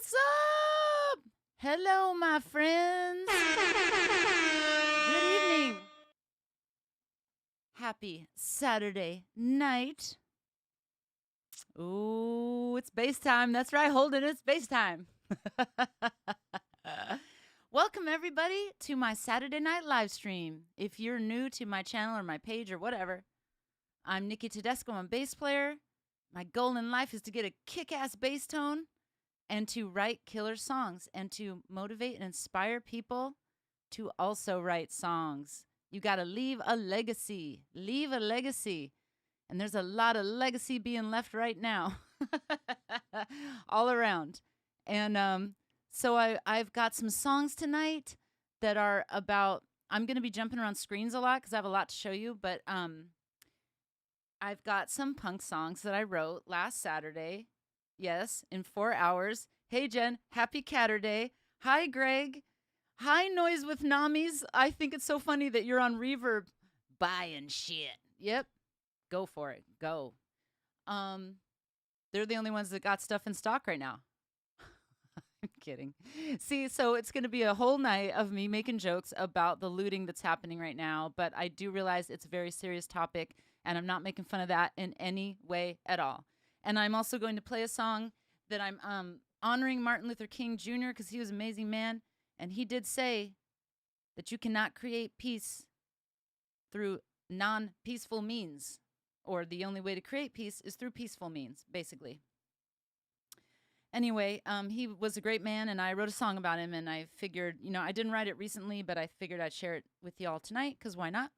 What's up? Hello, my friends. Good evening. Happy Saturday night. Ooh, it's bass time. That's right, Holden. It's bass time. Welcome, everybody, to my Saturday night live stream. If you're new to my channel or my page or whatever, I'm Nikki Tedesco. I'm a bass player. My goal in life is to get a kick-ass bass tone and to write killer songs and to motivate and inspire people to also write songs. You got to leave a legacy. Leave a legacy. And there's a lot of legacy being left right now. All around. And so I've got some songs tonight that are about, I'm going to be jumping around screens a lot because I have a lot to show you, but I've got some punk songs that I wrote last Saturday. Yes, in 4 hours. Hey, Jen. Happy Catterday. Hi, Greg. Hi, Noise with Namis. I think it's so funny that you're on Reverb buying shit. Yep. Go for it. Go. They're the only ones that got stuff in stock right now. I'm kidding. See, so it's going to be a whole night of me making jokes about the looting that's happening right now, but I do realize it's a very serious topic, and I'm not making fun of that in any way at all. And I'm also going to play a song that I'm honoring Martin Luther King Jr. because he was an amazing man. And he did say that you cannot create peace through non-peaceful means. Or the only way to create peace is through peaceful means, basically. Anyway, he was a great man, and I wrote a song about him. And I figured, I didn't write it recently, but I figured I'd share it with y'all tonight because why not?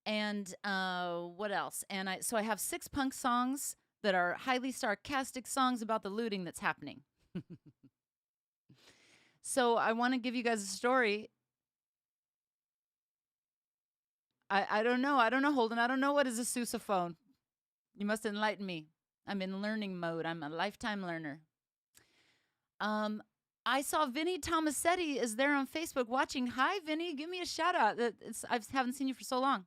And what else? And so I have 6 punk songs that are highly sarcastic songs about the looting that's happening. So I want to give you guys a story. I don't know. I don't know, Holden. I don't know what is a sousaphone. You must enlighten me. I'm in learning mode. I'm a lifetime learner. I saw Vinny Tomasetti is there on Facebook watching. Hi, Vinny. Give me a shout out. I haven't seen you for so long.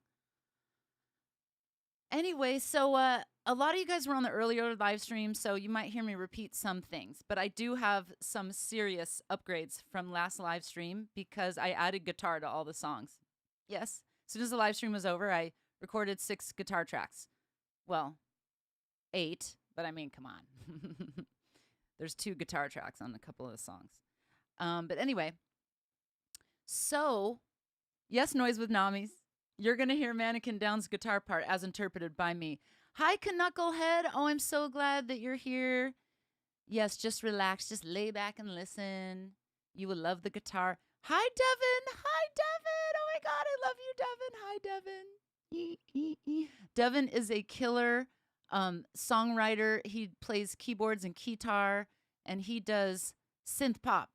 Anyway, so a lot of you guys were on the earlier live stream, so you might hear me repeat some things. But I do have some serious upgrades from last live stream because I added guitar to all the songs. Yes, as soon as the live stream was over, I recorded 6 guitar tracks. Well, 8, but I mean, come on. There's 2 guitar tracks on a couple of the songs. But anyway, so, yes, Noise with Namis. You're going to hear Mannequin Down's guitar part as interpreted by me. Hi, Knucklehead. Oh, I'm so glad that you're here. Yes, just relax. Just lay back and listen. You will love the guitar. Hi, Devin. Hi, Devin. Oh, my God. I love you, Devin. Hi, Devin. Devin is a killer songwriter. He plays keyboards and guitar, and he does synth pop.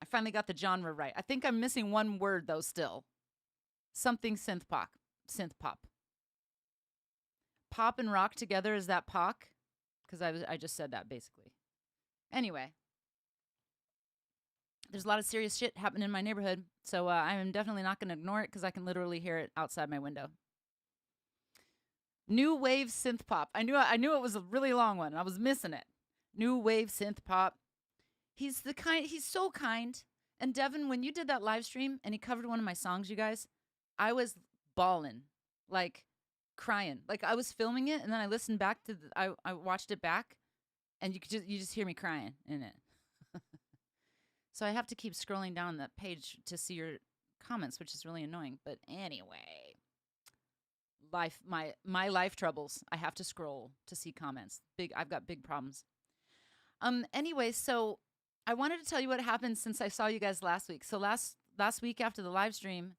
I finally got the genre right. I think I'm missing one word, though, still. Something synth pop. Synth pop. Pop and rock together, is that POC? Because I just said that, basically. Anyway. There's a lot of serious shit happening in my neighborhood, so I am definitely not going to ignore it because I can literally hear it outside my window. New wave synth pop. I knew it was a really long one. I was missing it. New wave synth pop. He's so kind. And Devin, when you did that live stream and he covered one of my songs, you guys, I was bawling, like crying. Like I was filming it and then I listened back to I watched it back and you just hear me crying in it. So I have to keep scrolling down that page to see your comments, which is really annoying. But anyway, my life troubles. I have to scroll to see comments. I've got big problems. Anyway, so I wanted to tell you what happened since I saw you guys last week. So last week after the live stream,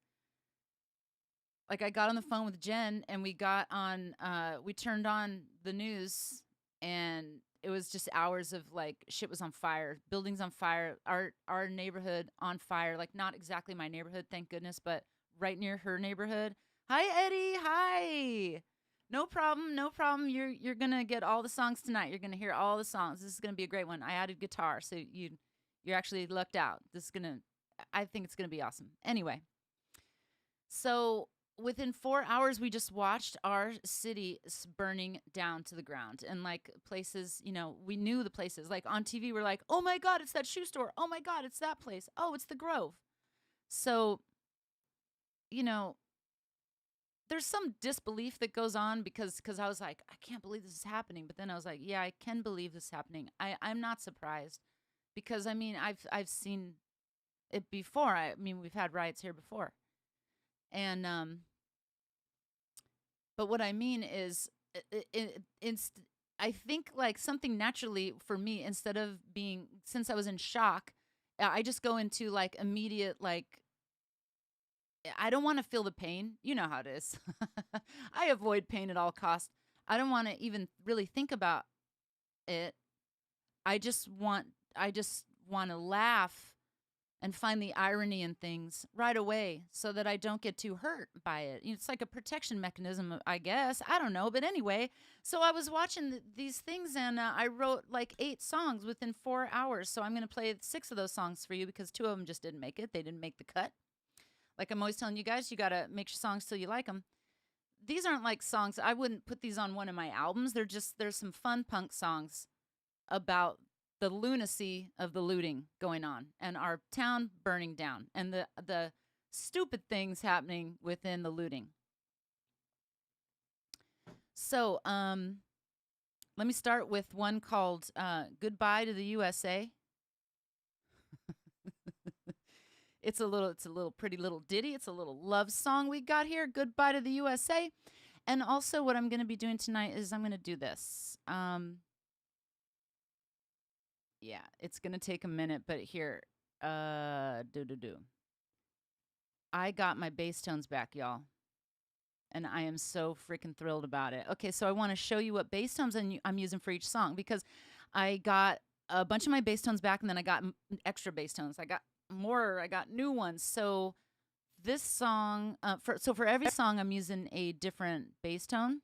like I got on the phone with Jen and we turned on the news and it was just hours of like shit was on fire, buildings on fire, our neighborhood on fire, like not exactly my neighborhood, thank goodness, but right near her neighborhood. Hi, Eddie. Hi. No problem. No problem. You're going to get all the songs tonight. You're going to hear all the songs. This is going to be a great one. I added guitar, so you're actually lucked out. I think it's going to be awesome. Anyway, so within 4 hours, we just watched our city burning down to the ground. And like places, we knew the places. Like on TV, we're like, oh my God, it's that shoe store. Oh my God, it's that place. Oh, it's the Grove. So, you know, there's some disbelief that goes on because I was like, I can't believe this is happening. But then I was like, yeah, I can believe this is happening. I'm not surprised because I mean I've seen it before. I mean we've had riots here before, and but what I mean is, I think like something naturally for me, instead of being, since I was in shock, I just go into like immediate, like, I don't want to feel the pain. You know how it is. I avoid pain at all costs. I don't want to even really think about it. I just want, I just want to laugh and find the irony in things right away so that I don't get too hurt by it. It's like a protection mechanism, I guess. I don't know. But anyway, so I was watching these things and I wrote like 8 songs within 4 hours. So I'm going to play 6 of those songs for you because 2 of them just didn't make it. They didn't make the cut. Like I'm always telling you guys, you got to make your songs till you like them. These aren't like songs. I wouldn't put these on one of my albums. There's some fun punk songs about the lunacy of the looting going on and our town burning down and the stupid things happening within the looting. So, let me start with one called Goodbye to the USA. It's a little pretty little ditty. It's a little love song we got here. Goodbye to the USA. And also what I'm going to be doing tonight is I'm going to do this. Yeah, it's going to take a minute, but here, I got my bass tones back, y'all. And I am so freaking thrilled about it. Okay, so I want to show you what bass tones I'm using for each song because I got a bunch of my bass tones back and then I got extra bass tones. I got more, I got new ones. So this song, for every song, I'm using a different bass tone.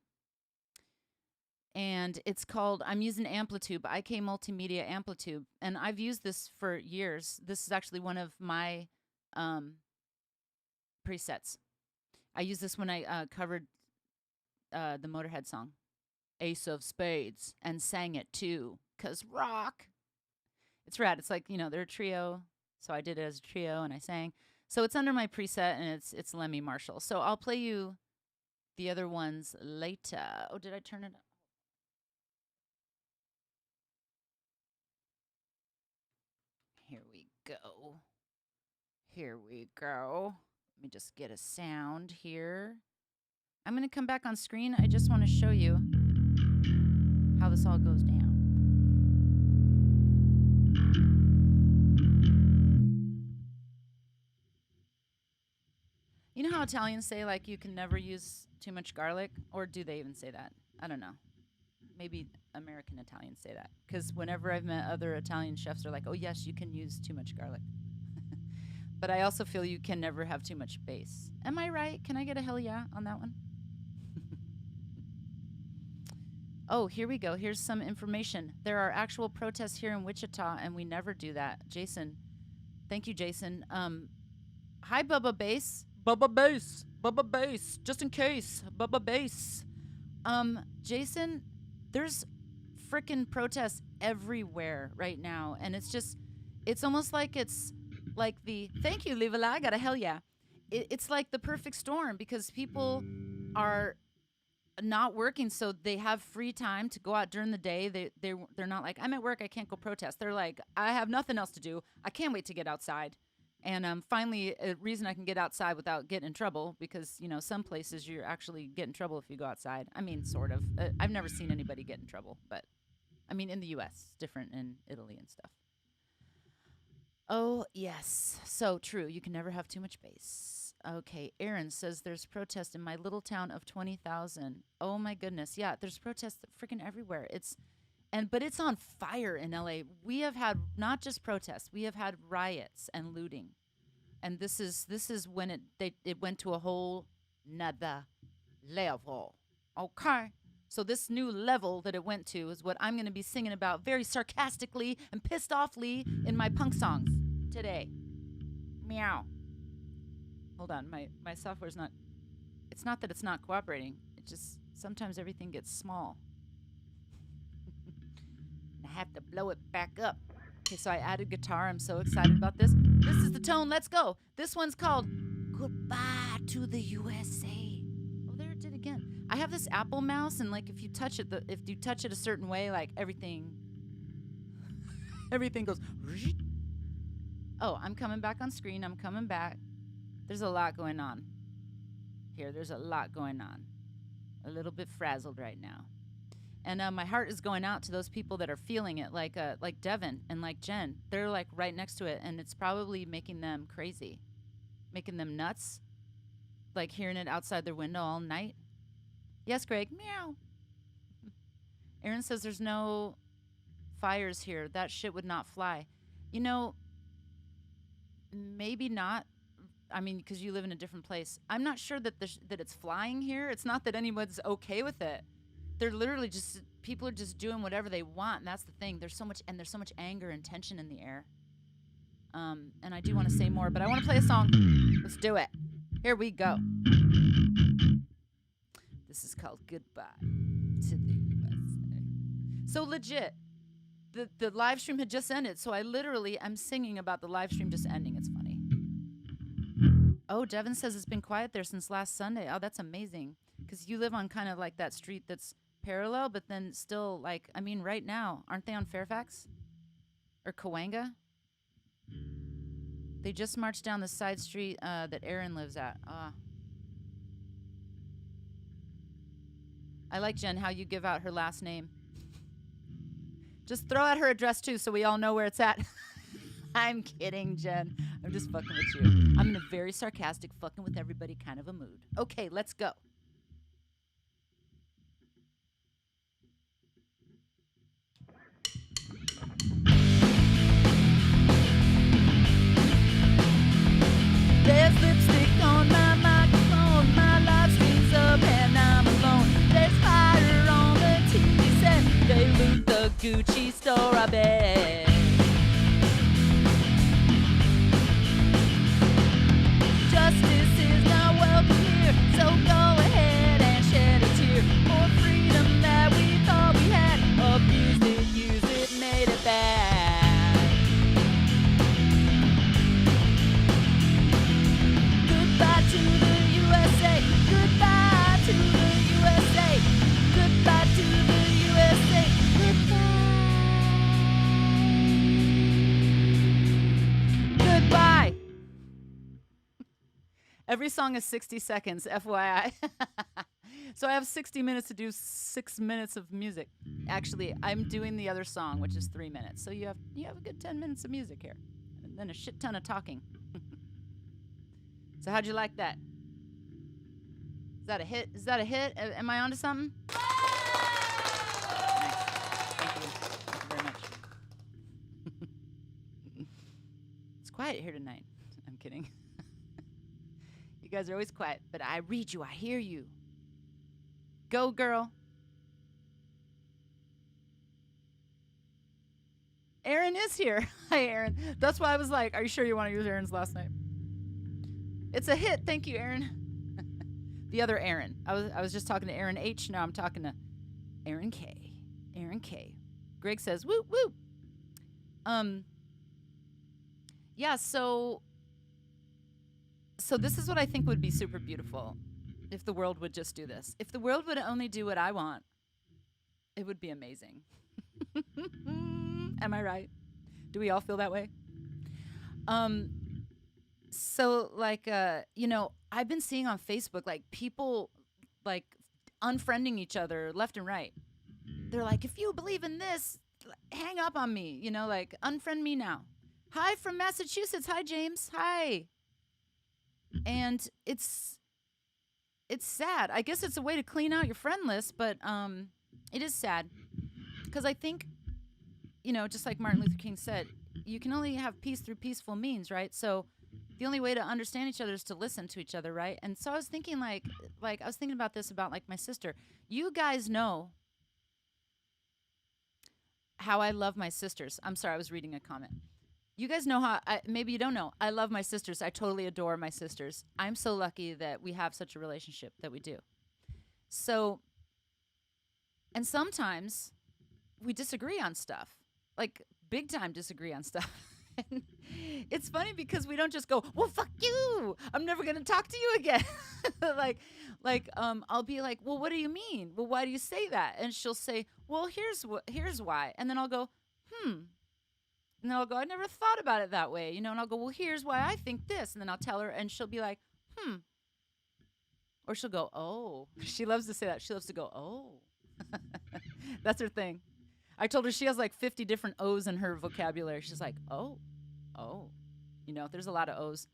And it's called, I'm using Amplitube, IK Multimedia Amplitube. And I've used this for years. This is actually one of my presets. I used this when I covered the Motorhead song, Ace of Spades, and sang it too, because rock. It's rad. It's like, they're a trio. So I did it as a trio and I sang. So it's under my preset and it's Lemmy Marshall. So I'll play you the other ones later. Oh, did I turn it up? Here we go. Here we go. Let me just get a sound here. I'm going to come back on screen. I just want to show you how this all goes down. You know how Italians say, like, you can never use too much garlic? Or do they even say that? I don't know. Maybe American Italians say that. Because whenever I've met other Italian chefs, they're like, oh, yes, you can use too much garlic. But I also feel you can never have too much bass. Am I right? Can I get a hell yeah on that one? Oh, here we go. Here's some information. There are actual protests here in Wichita, and we never do that. Jason. Thank you, Jason. Hi, Bubba Bass. Bubba Bass. Bubba Bass. Just in case. Bubba Bass. Jason, there's frickin' protests everywhere right now. And it's almost like it's like thank you, Liva La, I got a hell yeah. It's like the perfect storm because people are not working, so they have free time to go out during the day. They're not like, I'm at work, I can't go protest. They're like, I have nothing else to do. I can't wait to get outside. And finally, a reason I can get outside without getting in trouble because, some places you actually get in trouble if you go outside. I mean, sort of. I've never seen anybody get in trouble, but I mean, in the U.S., different in Italy and stuff. Oh, yes. So true. You can never have too much bass. Okay. Aaron says there's protest in my little town of 20,000. Oh, my goodness. Yeah, there's protests freaking everywhere. But it's on fire in LA. We have had not just protests, we have had riots and looting. And this is when it went to a whole nother level. Okay. So this new level that it went to is what I'm going to be singing about very sarcastically and pissed offly in my punk songs today. Meow. Hold on, my software's not. It's not that it's not cooperating. It just sometimes everything gets small. And I have to blow it back up. Okay, so I added guitar. I'm so excited about this. This is the tone. Let's go. This one's called Goodbye to the USA. Oh, there it did again. I have this Apple mouse, and like if you touch it, if you touch it a certain way, like everything goes. Oh, I'm coming back on screen. I'm coming back. There's a lot going on here. There's a lot going on. A little bit frazzled right now. And my heart is going out to those people that are feeling it, like Devin and like Jen. They're like right next to it, and it's probably making them crazy, making them nuts, like hearing it outside their window all night. Yes, Greg. Meow. Aaron says there's no fires here. That shit would not fly. You know, maybe not. I mean, because you live in a different place. I'm not sure that that it's flying here. It's not that anyone's okay with it. They're literally just, people are just doing whatever they want, and that's the thing. There's so much anger and tension in the air. And I do want to say more, but I want to play a song. Let's do it. Here we go. This is called Goodbye to the USA. So legit, the live stream had just ended, so I literally am singing about the live stream just ending. It's funny. Oh, Devin says it's been quiet there since last Sunday. Oh, that's amazing. Because you live on kind of like that street that's parallel, but then still like, I mean, right now, aren't they on Fairfax? Or Cahuenga? They just marched down the side street that Erin lives at. I like, Jen, how you give out her last name. Just throw out her address, too, so we all know where it's at. I'm kidding, Jen. I'm just fucking with you. I'm in a very sarcastic, fucking with everybody kind of a mood. Okay, let's go. There's lipstick on my microphone, my live stream's up and I'm alone. There's fire on the TV set, they loot the Gucci store, I bet. Justice is not welcome here, so go ahead and shed a tear. For freedom that we thought we had, abused it, used it, made it bad. Goodbye to the USA, goodbye to the USA, goodbye to the USA, goodbye. Goodbye. Every song is 60 seconds, FYI. So I have 60 minutes to do 6 minutes of music. Actually, I'm doing the other song, which is 3 minutes. So you have a good 10 minutes of music here. And then a shit ton of talking. So how'd you like that? Is that a hit? Is that a hit? Am I onto something? Nice. Thank you. Thank you very much. It's quiet here tonight. I'm kidding. You guys are always quiet, but I read you. I hear you. Go, girl. Aaron is here. Hi, Aaron. That's why I was like, are you sure you want to use Aaron's last name? It's a hit. Thank you, Aaron. The other Aaron. I was just talking to Aaron H. Now I'm talking to Aaron K. Aaron K. Greg says, woo, woo. Yeah, so this is what I think would be super beautiful if the world would just do this. If the world would only do what I want, it would be amazing. Am I right? Do we all feel that way? So like, I've been seeing on Facebook, like people like unfriending each other left and right. They're like, if you believe in this, hang up on me, like unfriend me now. Hi from Massachusetts. Hi, James. Hi. And it's sad. I guess it's a way to clean out your friend list, but it is sad because I think, just like Martin Luther King said, you can only have peace through peaceful means, right? So the only way to understand each other is to listen to each other, right? And so I was thinking like I was thinking about this about like my sister. You guys know how I love my sisters. I'm sorry, I was reading a comment. You guys know how, maybe you don't know, I love my sisters. I totally adore my sisters. I'm so lucky that we have such a relationship that we do. So, and sometimes we disagree on stuff, like big time disagree on stuff. And it's funny because we don't just go, well, fuck you, I'm never going to talk to you again. I'll be like, well, what do you mean? Well, why do you say that? And she'll say, well, here's why. And then I'll go, and then I'll go, I never thought about it that way, and I'll go, well, here's why I think this. And then I'll tell her, and she'll be like, or she'll go, oh. She loves to say that. She loves to go, oh. That's her thing. I told her she has like 50 different O's in her vocabulary. She's like, oh. There's a lot of O's.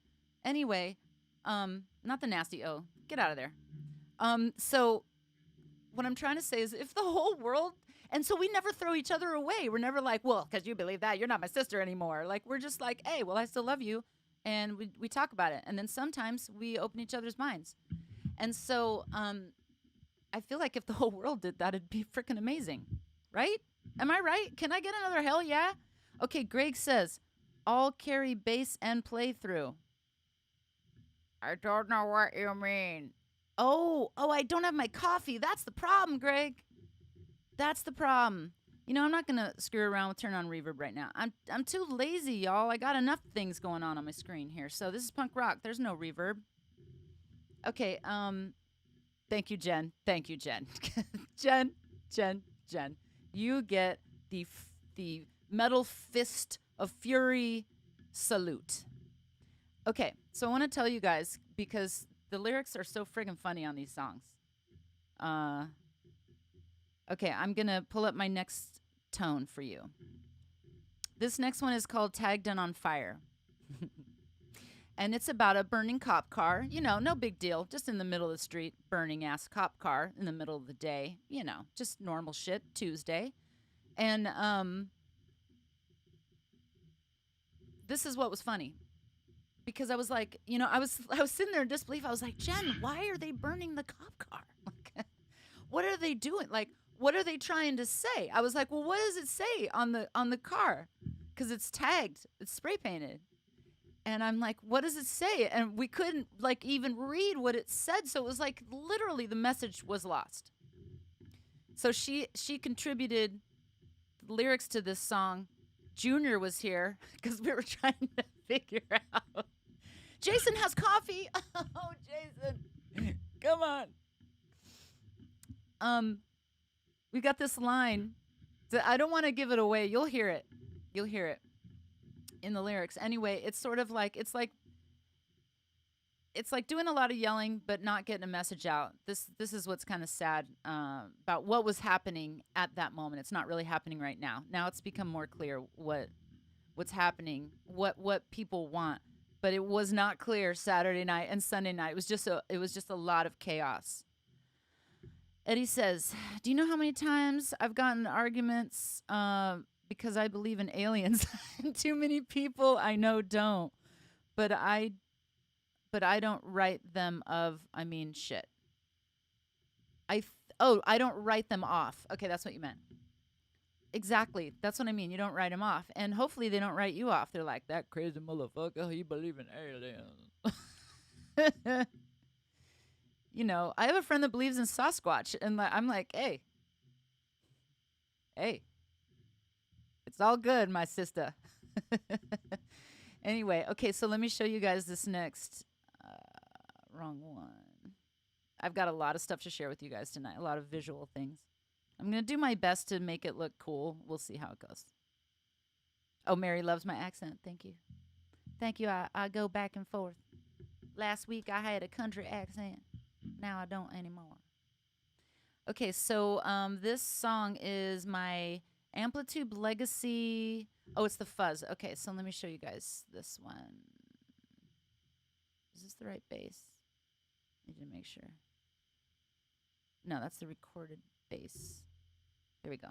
Anyway, not the nasty O. Get out of there. So what I'm trying to say is if the whole world, and so we never throw each other away. We're never like, well, because you believe that, you're not my sister anymore. Like, we're just like, hey, well, I still love you. And we talk about it. And then sometimes we open each other's minds. And so I feel like if the whole world did that, it'd be freaking amazing. Right? Am I right? Can I get another hell yeah? Okay, Greg says, all carry bass and playthrough. I don't know what you mean. Oh, I don't have my coffee. That's the problem, Greg. That's the problem. I'm not going to screw around with turn on reverb right now. I'm too lazy, y'all. I got enough things going on my screen here. So this is punk rock. There's no reverb. Okay, thank you, Jen. Thank you, Jen. Jen. You get the metal fist of fury salute. Okay, so I want to tell you guys, because the lyrics are so friggin' funny on these songs. Okay, I'm going to pull up my next tone for you. This next one is called Tagged and on Fire. And it's about a burning cop car. No big deal. Just in the middle of the street, burning ass cop car in the middle of the day. Just normal shit, Tuesday. And this is what was funny. Because I was like, I was sitting there in disbelief. I was like, Jen, why are they burning the cop car? Like, what are they doing? Like, what are they trying to say? I was like, well, what does it say on the car? Because it's tagged, it's spray painted. And I'm like, what does it say? And we couldn't like even read what it said. So it was like literally the message was lost. So she contributed lyrics to this song. Junior was here because we were trying to figure out. Jason has coffee. Oh, Jason, come on. We got this line. I don't want to give it away. You'll hear it. In the lyrics. Anyway, it's sort of like it's like doing a lot of yelling but not getting a message out. This is what's kind of sad about what was happening at that moment. It's not really happening right now. Now it's become more clear what's happening, what people want. But it was not clear Saturday night and Sunday night. It was just a lot of chaos. Eddie says, do you know how many times I've gotten arguments because I believe in aliens? Too many people I know don't. But I don't write them shit. I don't write them off. Okay, that's what you meant. Exactly. That's what I mean. You don't write them off. And hopefully they don't write you off. They're like, that crazy motherfucker, he believe in aliens. I have a friend that believes in Sasquatch, and I'm like, hey, it's all good, my sister. Anyway, okay, so let me show you guys this next. Wrong one. I've got a lot of stuff to share with you guys tonight, a lot of visual things. I'm going to do my best to make it look cool. We'll see how it goes. Oh, Mary loves my accent. Thank you. Thank you. I go back and forth. Last week I had a country accent. Now I don't anymore. Okay, so this song is my Amplitude Legacy. Oh, it's the fuzz. Okay, so let me show you guys this one. Is this the right bass? I need to make sure. No, that's the recorded bass. There we go.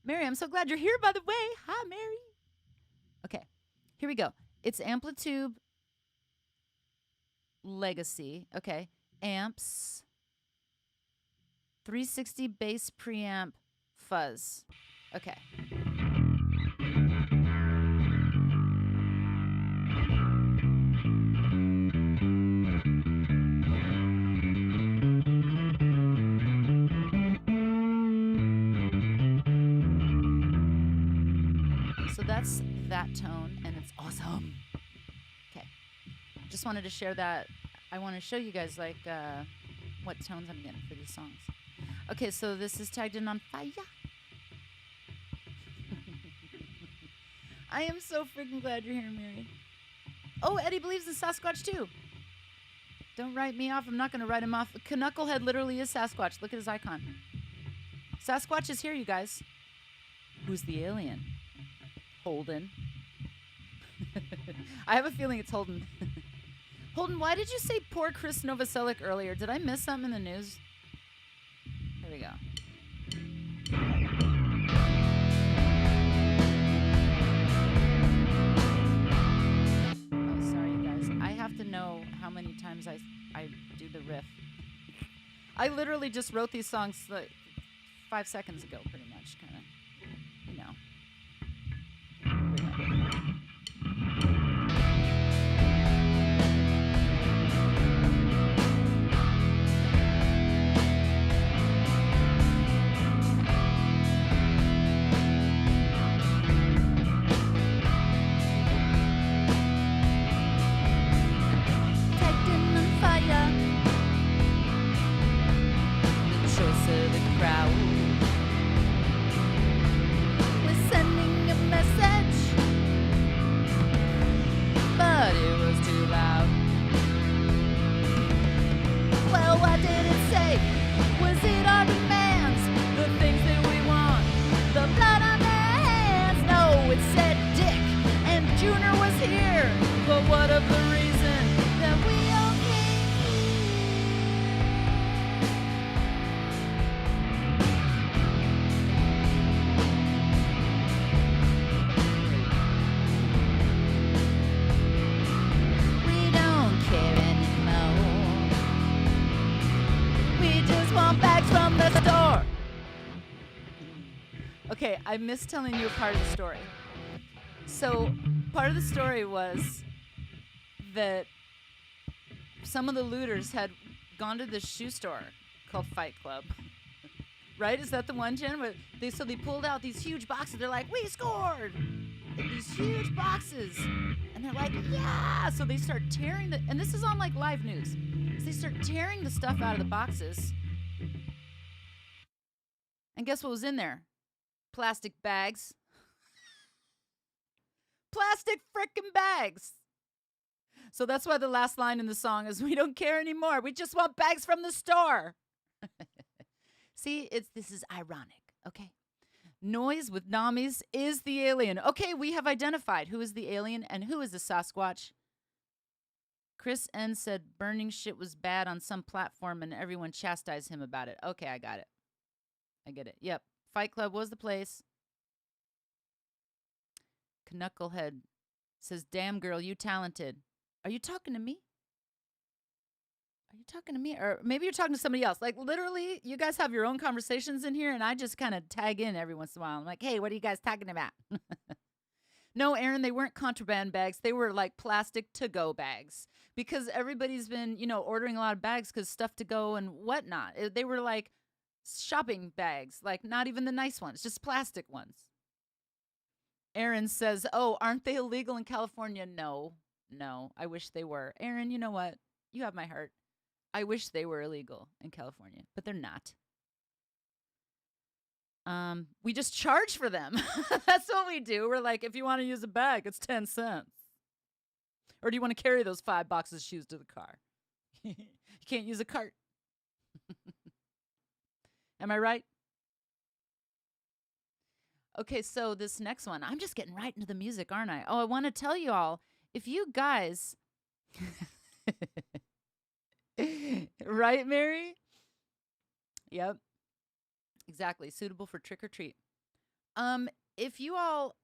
Mary, I'm so glad you're here, by the way. Hi, Mary. Okay, here we go. It's Amplitude Legacy. Okay, amps, 360 bass preamp, fuzz. Okay. So that's that tone, and it's awesome. Okay. Just wanted to share that. I want to show you guys, like, what tones I'm getting for these songs. Okay, so this is tagged in on fire. I am so freaking glad you're here, Mary. Oh, Eddie believes in Sasquatch, too. Don't write me off. I'm not going to write him off. Knucklehead literally is Sasquatch. Look at his icon. Sasquatch is here, you guys. Who's the alien? Holden. I have a feeling it's Holden. Holden, why did you say poor Chris Novoselic earlier? Did I miss something in the news? Here we go. Oh, sorry, you guys. I have to know how many times I do the riff. I literally just wrote these songs like 5 seconds ago, pretty much, kind of, you know. Okay, I missed telling you a part of the story. So, part of the story was that some of the looters had gone to this shoe store called Fight Club. Right? Is that the one, Jen? So they pulled out these huge boxes. They're like, we scored! These huge boxes. And they're like, yeah! So they start tearing and this is on like live news. So they start tearing the stuff out of the boxes. And guess what was in there? Plastic bags. Plastic frickin' bags. So that's why the last line in the song is, we don't care anymore. We just want bags from the store. See, this is ironic, okay? Noise with Namis is the alien. Okay, we have identified who is the alien and who is the Sasquatch. Chris N said burning shit was bad on some platform and everyone chastised him about it. Okay, I got it. I get it. Yep. Fight Club was the place. Knucklehead says, damn girl, you talented. Are you talking to me? Are you talking to me? Or maybe you're talking to somebody else. Like, literally, you guys have your own conversations in here, and I just kind of tag in every once in a while. I'm like, hey, what are you guys talking about? No, Aaron, they weren't contraband bags. They were like plastic to-go bags. Because everybody's been, ordering a lot of bags because stuff to go and whatnot. They were like shopping bags, like not even the nice ones, just plastic ones. Aaron says, oh, aren't they illegal in California? No, I wish they were. Aaron, you know what? You have my heart. I wish they were illegal in California, but they're not. We just charge for them. That's what we do. We're like, if you want to use a bag, it's 10 cents. Or do you want to carry those 5 boxes of shoes to the car? You can't use a cart. Am I right? Okay, so this next one, I'm just getting right into the music, aren't I? Oh, I want to tell you all, if you guys, right, Mary? Yep, exactly. Suitable for trick or treat. If you all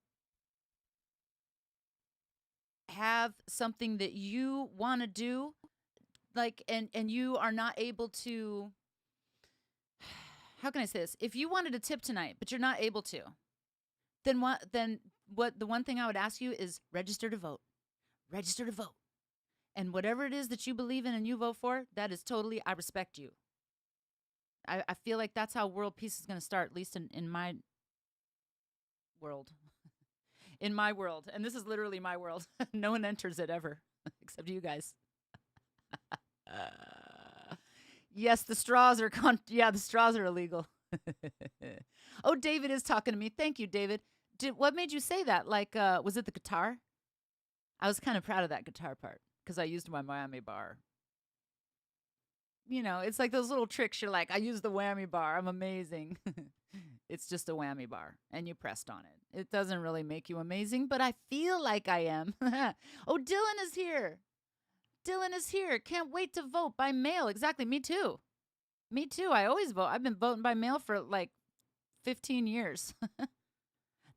have something that you want to do, like, and you are not able to, how can I say this? If you wanted to tip tonight, but you're not able to, then the one thing I would ask you is register to vote. Register to vote. And whatever it is that you believe in and you vote for, that is totally, I respect you. I feel like that's how world peace is going to start, at least in my world. in my world. And this is literally my world. No one enters it ever except you guys. Yes, the straws are the straws are illegal. Oh, David is talking to me. Thank you, David. What made you say that? Like, was it the guitar? I was kind of proud of that guitar part because I used my Miami bar. You know, it's like those little tricks. You're like, I used the whammy bar. I'm amazing. It's just a whammy bar, and you pressed on it. It doesn't really make you amazing, but I feel like I am. Oh, Dylan is here. Dylan is here. Can't wait to vote by mail. Exactly. Me too. Me too. I always vote. I've been voting by mail for like 15 years.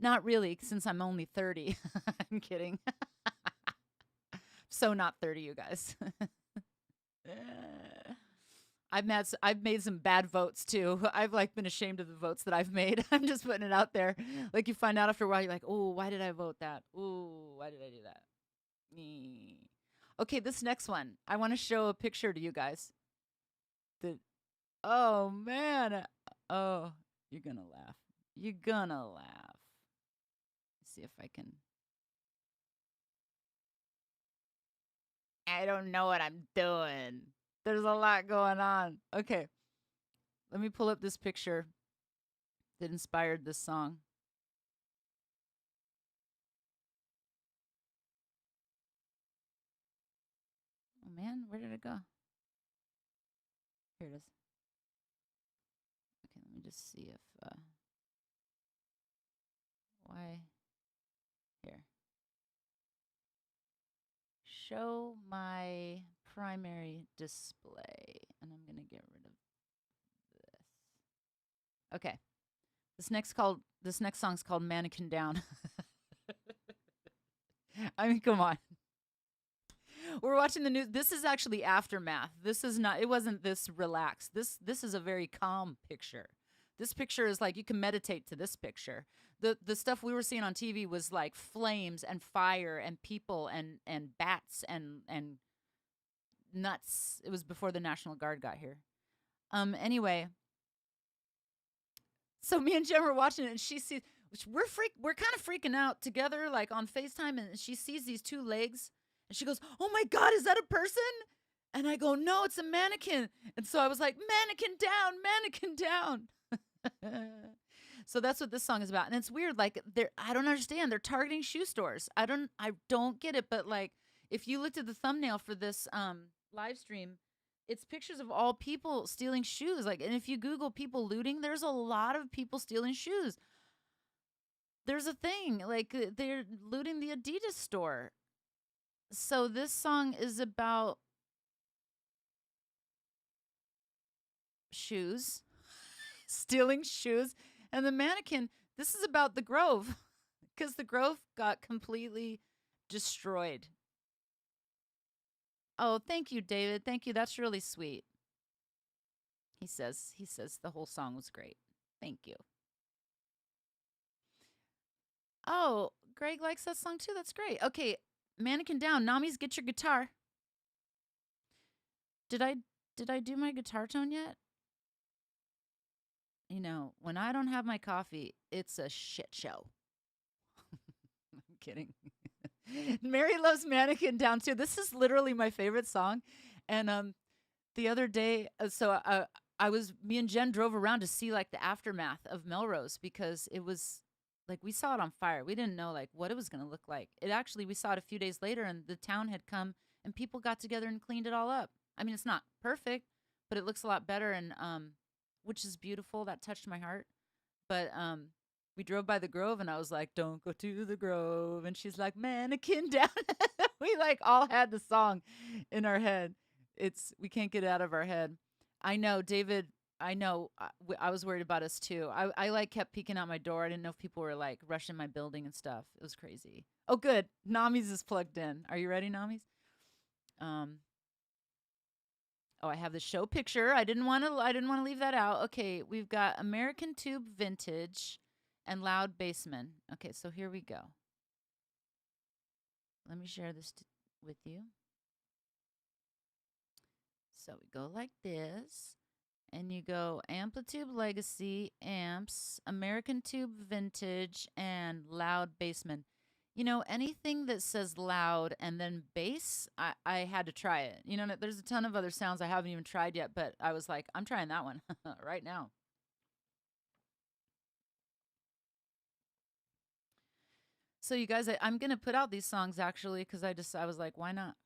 Not really, since I'm only 30. I'm kidding. So not 30, you guys. I've made some bad votes too. I've like been ashamed of the votes that I've made. I'm just putting it out there. Like you find out after a while, you're like, oh, why did I vote that? Oh, why did I do that? Okay, this next one, I want to show a picture to you guys. Oh man, oh, you're gonna laugh. You're gonna laugh. Let's see if I can. I don't know what I'm doing. There's a lot going on. Okay, let me pull up this picture that inspired this song. Oh man, where did it go? Here it is. Okay, let me just see if why here. Show my primary display, and I'm gonna get rid of this. Okay, this next song's called Mannequin Down. I mean, come on. We're watching the news. This is actually aftermath. This is not. It wasn't this relaxed. This is a very calm picture. This picture is like you can meditate to this picture. The stuff we were seeing on TV was like flames and fire and people and bats and nuts. It was before the National Guard got here. Anyway, so me and Jen were watching it, and she sees we're kind of freaking out together, like on FaceTime, and she sees these two legs, and she goes, "Oh my God, is that a person?" And I go, "No, it's a mannequin." And so I was like, "Mannequin down, mannequin down." So that's what this song is about. And it's weird, like I don't understand. They're targeting shoe stores. I don't get it, but like if you looked at the thumbnail for this live stream, it's pictures of all people stealing shoes. Like, and if you Google people looting, there's a lot of people stealing shoes. There's a thing, like they're looting the Adidas store. So this song is about shoes, stealing shoes, and the mannequin. This is about the Grove because the Grove got completely destroyed. Oh, thank you, David. Thank you. That's really sweet. He says the whole song was great. Thank you. Oh, Greg likes that song too. That's great. Okay, Mannequin Down. Nami's, get your guitar. Did I do my guitar tone yet? You know, when I don't have my coffee, it's a shit show. I'm kidding. Mary loves Mannequin Down too. This is literally my favorite song. And the other day, me and Jen drove around to see like the aftermath of Melrose because it was like we saw it on fire. We didn't know like what it was going to look like. We saw it a few days later, and the town had come and people got together and cleaned it all up. I mean, it's not perfect, but it looks a lot better, and which is beautiful. That touched my heart. But we drove by the Grove, and I was like, "Don't go to the Grove," and she's like, "Mannequin Down." We like all had the song in our head. We can't get it out of our head. I know, David. I know. I was worried about us too. I like kept peeking out my door. I didn't know if people were like rushing my building and stuff. It was crazy. Oh, good. Nami's is plugged in. Are you ready, Nami's? Oh, I have the show picture. I didn't want to leave that out. Okay, we've got American Tube Vintage and Loud Bassman. Okay, so here we go. Let me share this with you. So we go like this, and you go Amplitude Legacy, Amps, American Tube Vintage, and Loud Bassman. anything that says loud and then bass, I had to try it. There's a ton of other sounds I haven't even tried yet, but I was like, I'm trying that one right now. So you guys, I'm going to put out these songs actually because I was like, why not?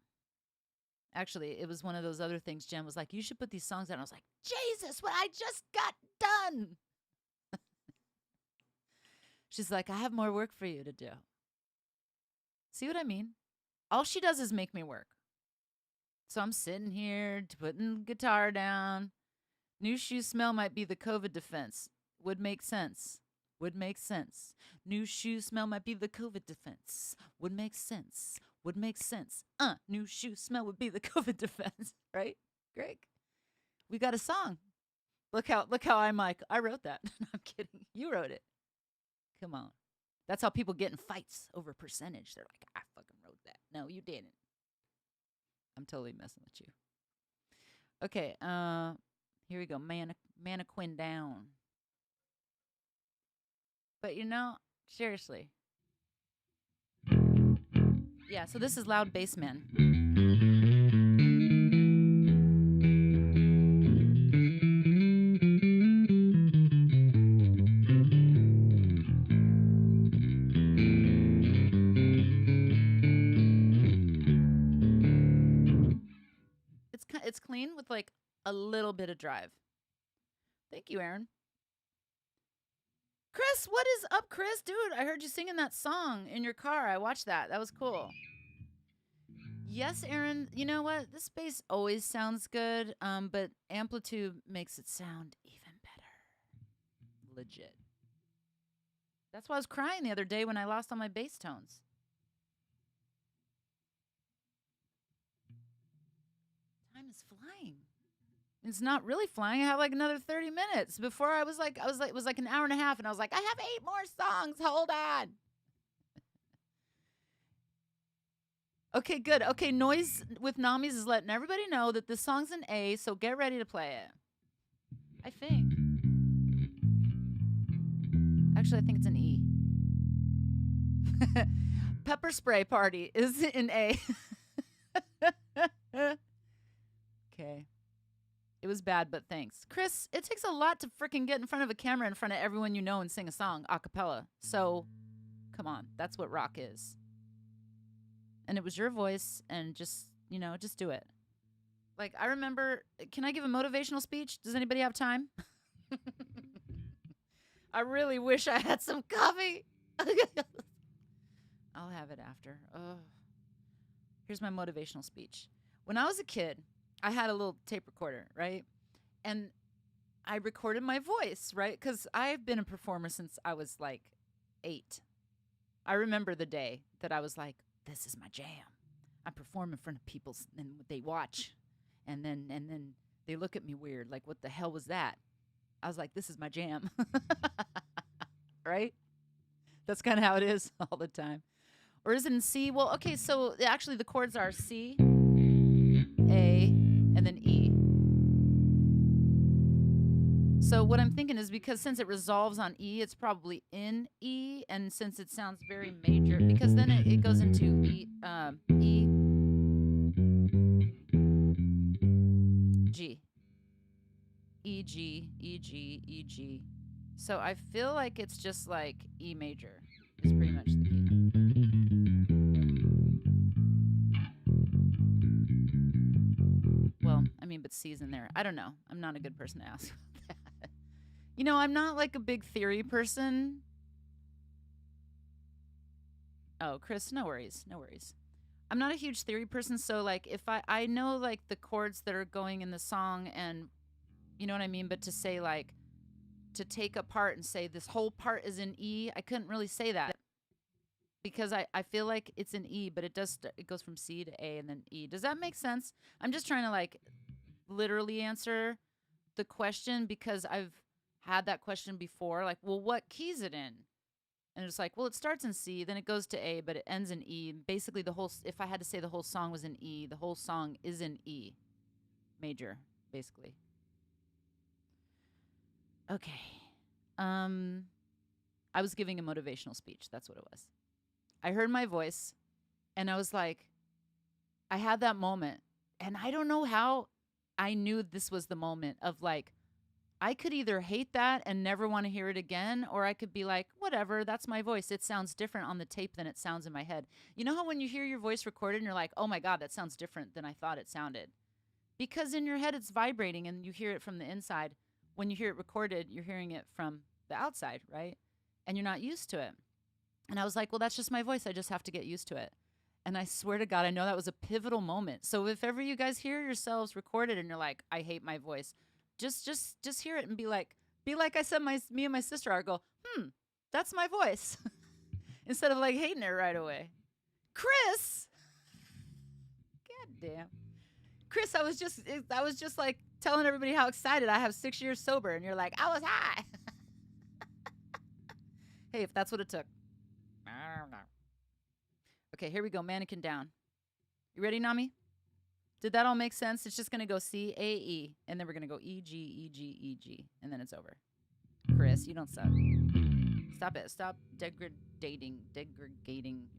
Actually, it was one of those other things. Jen was like, you should put these songs out. And I was like, Jesus, what I just got done. She's like, I have more work for you to do. See what I mean? All she does is make me work. So I'm sitting here putting the guitar down. New shoe smell might be the COVID defense. Would make sense. Would make sense. New shoe smell might be the COVID defense. Would make sense. Would make sense. New shoe smell would be the COVID defense, right, Greg? We got a song. Look how I wrote that. I'm kidding. You wrote it. Come on. That's how people get in fights over percentage. They're like, I fucking wrote that. No, you didn't. I'm totally messing with you. Okay, here we go. Mannequin down. But seriously. Yeah, so this is Loud Bass Man. It's clean with like a little bit of drive. Thank you, Aaron. Chris, what is up, Chris? Dude, I heard you singing that song in your car. I watched that. That was cool. Yes, Aaron, you know what? This bass always sounds good, but amplitude makes it sound even better. Legit. That's why I was crying the other day when I lost all my bass tones. Time is flying. It's not really flying. I have like another 30 minutes. Before it was like it was like an hour and a half, and I was like, I have 8 more songs. Hold on. Okay, good. Okay, Noise with Namis is letting everybody know that this song's an A, so get ready to play it. I think. Actually, I think it's an E. Pepper Spray Party is an A. Okay. It was bad, but thanks. Chris, it takes a lot to freaking get in front of a camera in front of everyone you know and sing a song a cappella. So, come on. That's what rock is. And it was your voice, and just do it. Like, I remember, can I give a motivational speech? Does anybody have time? I really wish I had some coffee. I'll have it after. Oh. Here's my motivational speech. When I was a kid, I had a little tape recorder, right? And I recorded my voice, right? Because I've been a performer since I was like 8. I remember the day that I was like, this is my jam. I perform in front of people and they watch. And then they look at me weird, like, what the hell was that? I was like, this is my jam. Right? That's kind of how it is all the time. Or is it in C? Well, okay, so actually the chords are C, A, and then E. So what I'm thinking is, because since it resolves on E, it's probably in E, and since it sounds very major, because then it goes into E, G. E, G, E, G, E, G. So I feel like it's just like E major is pretty much the key. Well, I mean, but C's in there. I don't know. I'm not a good person to ask about that. I'm not like a big theory person. Oh, Chris, no worries. No worries. I'm not a huge theory person, so like if I know like the chords that are going in the song, and you know what I mean, but to say like, to take a part and say this whole part is in E, I couldn't really say that, because I feel like it's in E, but it goes from C to A and then E. Does that make sense? I'm just trying to like literally answer the question, because I've had that question before, like, well, what key is it in? And it's like, well, it starts in C, then it goes to A, but it ends in E. Basically, if I had to say the whole song was in E, the whole song is in E major, basically. Okay. I was giving a motivational speech. That's what it was. I heard my voice and I was like, I had that moment. And I don't know how I knew this was the moment of like, I could either hate that and never want to hear it again, or I could be like, whatever, that's my voice. It sounds different on the tape than it sounds in my head. You know how when you hear your voice recorded and you're like, oh my God, that sounds different than I thought it sounded? Because in your head it's vibrating and you hear it from the inside. When you hear it recorded, you're hearing it from the outside, right? And you're not used to it. And I was like, well, that's just my voice. I just have to get used to it. And I swear to God, I know that was a pivotal moment. So if ever you guys hear yourselves recorded and you're like, I hate my voice, just hear it and be like I said, me and my sister are. Go, that's my voice, instead of like hating it right away. Chris, God damn, Chris, I was just like telling everybody how excited I have 6 years sober, and you're like, I was high. Hey, if that's what it took. I don't know. Okay, here we go. Mannequin down. You ready, Nami? Did that all make sense? It's just going to go C, A, E, and then we're going to go E, G, E, G, E, G, and then it's over. Chris, you don't suck. Stop it. Stop degrading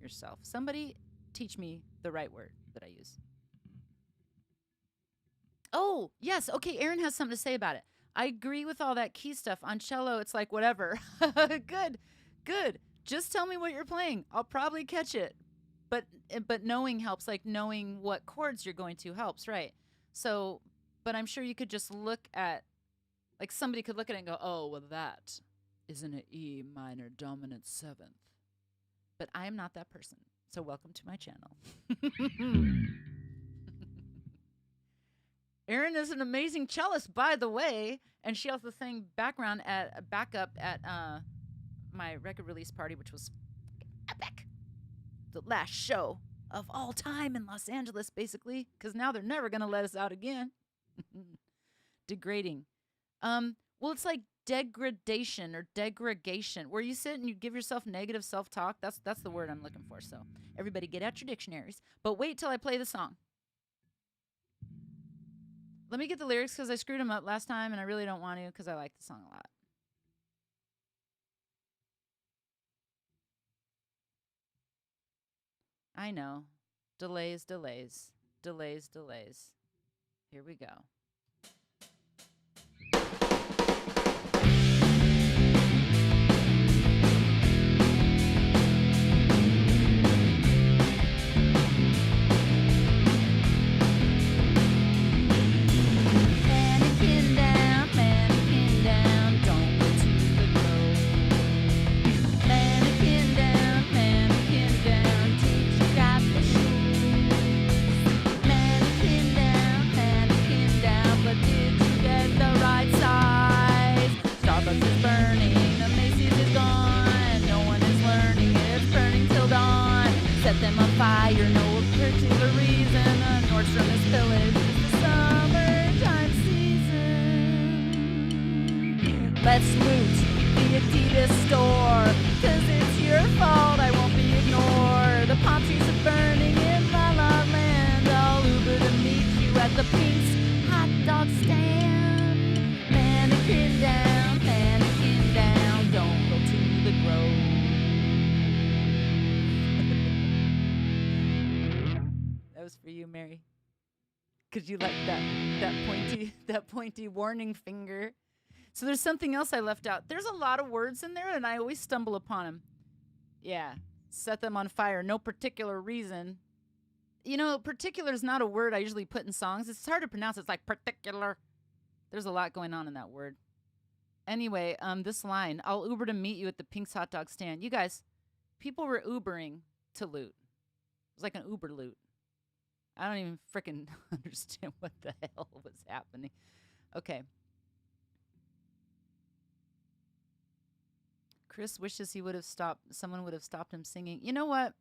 yourself. Somebody teach me the right word that I use. Oh, yes. Okay, Aaron has something to say about it. I agree with all that key stuff. On cello, it's like whatever. Good. Just tell me what you're playing. I'll probably catch it. But knowing helps, like knowing what chords you're going to helps, right? So, but I'm sure you could just look at, like somebody could look at it and go, oh, well, that is an E minor dominant seventh. But I am not that person. So welcome to my channel. Erin is an amazing cellist, by the way, and she also sang backup at my record release party, which was epic. The last show of all time in Los Angeles, basically, because now they're never going to let us out again. Degrading. Well, it's like degradation or degradation, where you sit and you give yourself negative self-talk. That's the word I'm looking for. So everybody get out your dictionaries. But wait till I play the song. Let me get the lyrics because I screwed them up last time, and I really don't want to because I like the song a lot. I know. Delays. Here we go. Set them on fire, no particular reason. Nordstrom is pillaged, it's the summertime season. Let's loot the Adidas store, cause it's your fault, I won't be ignored. The palm trees are burning in La La Land. I'll Uber to meet you at the Pink's hot dog stand. Mannequin down, don't go to the Grove. That was for you, Mary, because you like that pointy warning finger. So there's something else I left out. There's a lot of words in there, and I always stumble upon them. Yeah, set them on fire, no particular reason. You know, particular is not a word I usually put in songs. It's hard to pronounce. It's like particular. There's a lot going on in that word. Anyway, this line, I'll Uber to meet you at the Pink's hot dog stand. You guys, people were Ubering to loot. It was like an Uber loot. I don't even frickin' understand what the hell was happening. Okay. Chris wishes someone would have stopped him singing. You know what?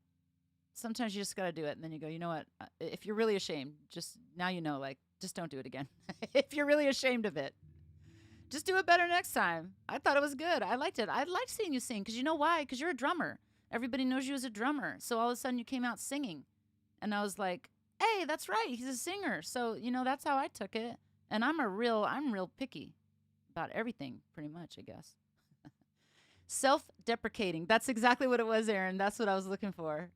Sometimes you just got to do it. And then you go, you know what? If you're really ashamed, now you know, like, just don't do it again. If you're really ashamed of it, just do it better next time. I thought it was good. I liked it. I liked seeing you sing. Because you know why? Because you're a drummer. Everybody knows you as a drummer. So all of a sudden you came out singing. And I was like, hey, that's right. He's a singer. So, you know, that's how I took it. And I'm real picky about everything, pretty much, I guess. Self-deprecating. That's exactly what it was, Aaron. That's what I was looking for.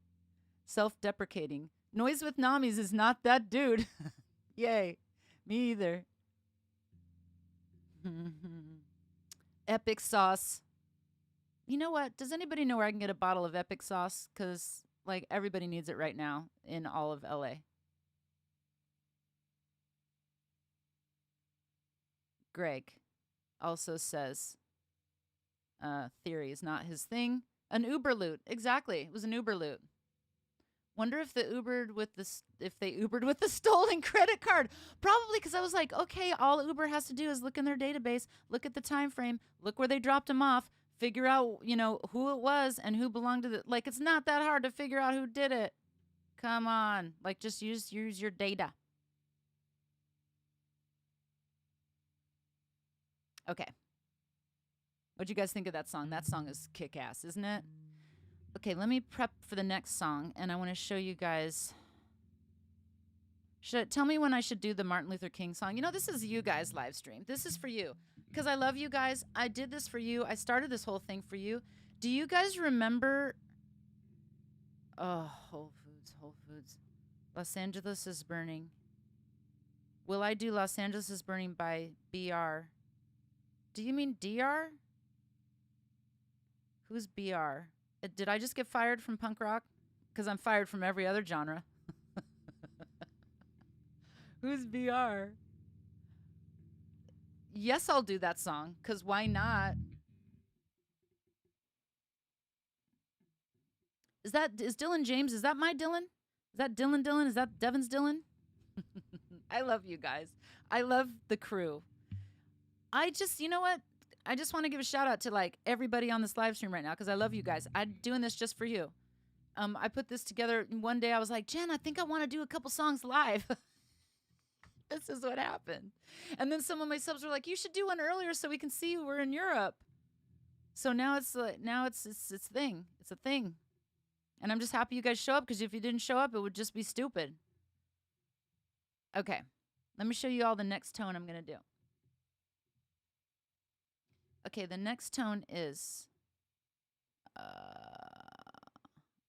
Self-deprecating. Noise with Namis is not that dude. Yay. Me either. Epic sauce. You know what? Does anybody know where I can get a bottle of Epic sauce? Because, like, everybody needs it right now in all of LA. Greg also says theory is not his thing. An Uber loot. Exactly. It was an Uber loot. Wonder if they Ubered with the stolen credit card. Probably because I was like, okay, all Uber has to do is look in their database, look at the time frame, look where they dropped them off, figure out, who it was and who belonged to the, like, it's not that hard to figure out who did it. Come on. Like, just use your data. Okay. What'd you guys think of that song? That song is kick-ass, isn't it? Okay, let me prep for the next song, and I want to show you guys. Tell me when I should do the Martin Luther King song. This is you guys' live stream. This is for you because I love you guys. I did this for you. I started this whole thing for you. Do you guys remember? Oh, Whole Foods. Los Angeles is Burning. Will I do Los Angeles is Burning by BR? Do you mean DR? Who's BR? Did I just get fired from punk rock? Because I'm fired from every other genre. Who's BR? Yes, I'll do that song. Because why not? Is Dylan James? Is that my Dylan? Is that Dylan? Is that Devin's Dylan? I love you guys. I love the crew. You know what? I just want to give a shout out to like everybody on this live stream right now because I love you guys. I'm doing this just for you. I put this together one day. I was like, Jen, I think I want to do a couple songs live. This is what happened. And then some of my subs were like, you should do one earlier so we can see you. We're in Europe. So now it's a thing. It's a thing. And I'm just happy you guys show up because if you didn't show up, it would just be stupid. Okay. Let me show you all the next tone I'm going to do. Okay, the next tone is,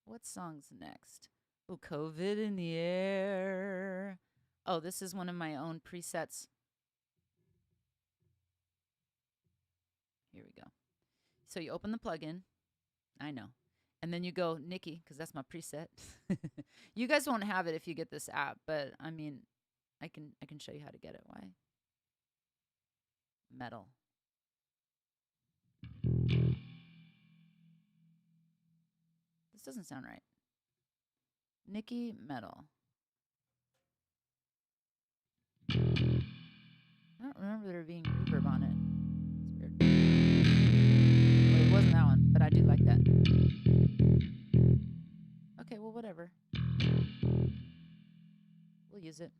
what song's next? Oh, COVID in the air. Oh, this is one of my own presets. Here we go. So you open the plugin. I know. And then you go, Nikki, because that's my preset. You guys won't have it if you get this app, but I mean, I can show you how to get it. Why? Metal. This doesn't sound right. Nikki Metal. I don't remember there being reverb on it. It's weird. Well, it wasn't that one, but I do like that. Okay, well, whatever. We'll use it.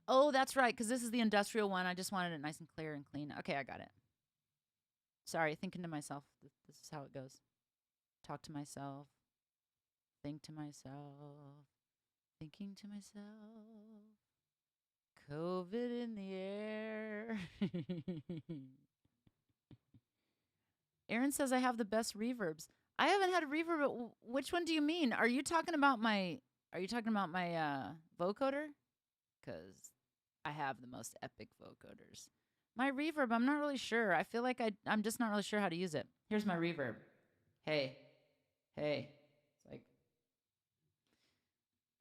Oh, that's right, because this is the industrial one. I just wanted it nice and clear and clean. Okay, I got it. Sorry, thinking to myself. This is how it goes. Talk to myself. Think to myself. Thinking to myself. COVID in the air. Aaron says I have the best reverbs. I haven't had a reverb. But which one do you mean? Are you talking about my vocoder? Because I have the most epic vocoders. My reverb, I'm not really sure. I feel like I'm just not really sure how to use it. Here's my reverb. Hey.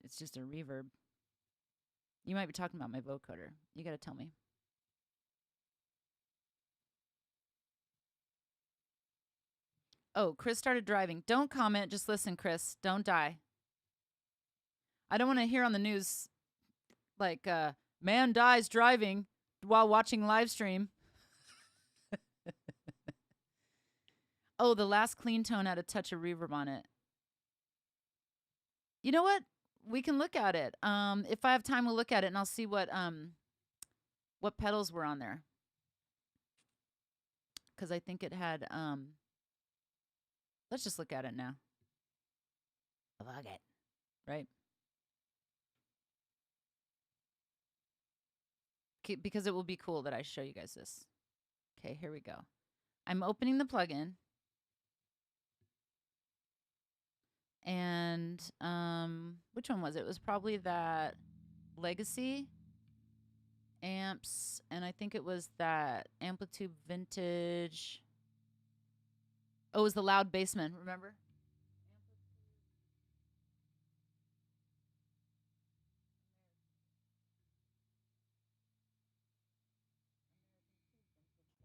It's just a reverb. You might be talking about my vocoder. You got to tell me. Oh, Chris started driving. Don't comment. Just listen, Chris. Don't die. I don't want to hear on the news like, man dies driving while watching live stream. Oh, the last clean tone had a touch of reverb on it. You know what? We can look at it. If I have time, we'll look at it and I'll see what pedals were on there. Because I think it had, let's just look at it now. Log it. Right? Because it will be cool that I show you guys this. Okay, here we go. I'm opening the plugin. and which one was it? It was probably that Legacy amps, and I think it was that Amplitude Vintage. Oh, it was the Loud Bassman, remember?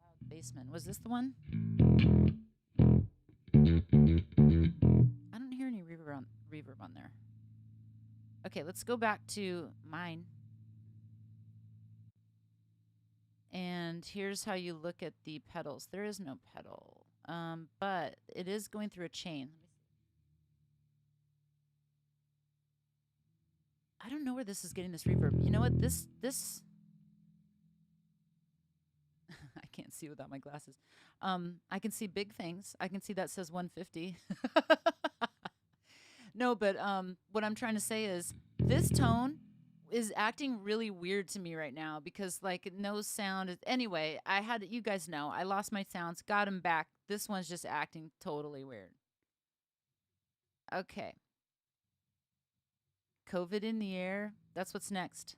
Loud Bassman. Was this the one? I don't hear any reverb on there. Okay, let's go back to mine. And here's how you look at the pedals. There is no pedal, but it is going through a chain. I don't know where this is getting this reverb. You know what? This I can't see without my glasses. I can see big things. I can see that says 150. No, but what I'm trying to say is this tone is acting really weird to me right now because like no sound is anyway. I had you guys know I lost my sounds, got them back. This one's just acting totally weird. Okay, COVID in the air. That's what's next.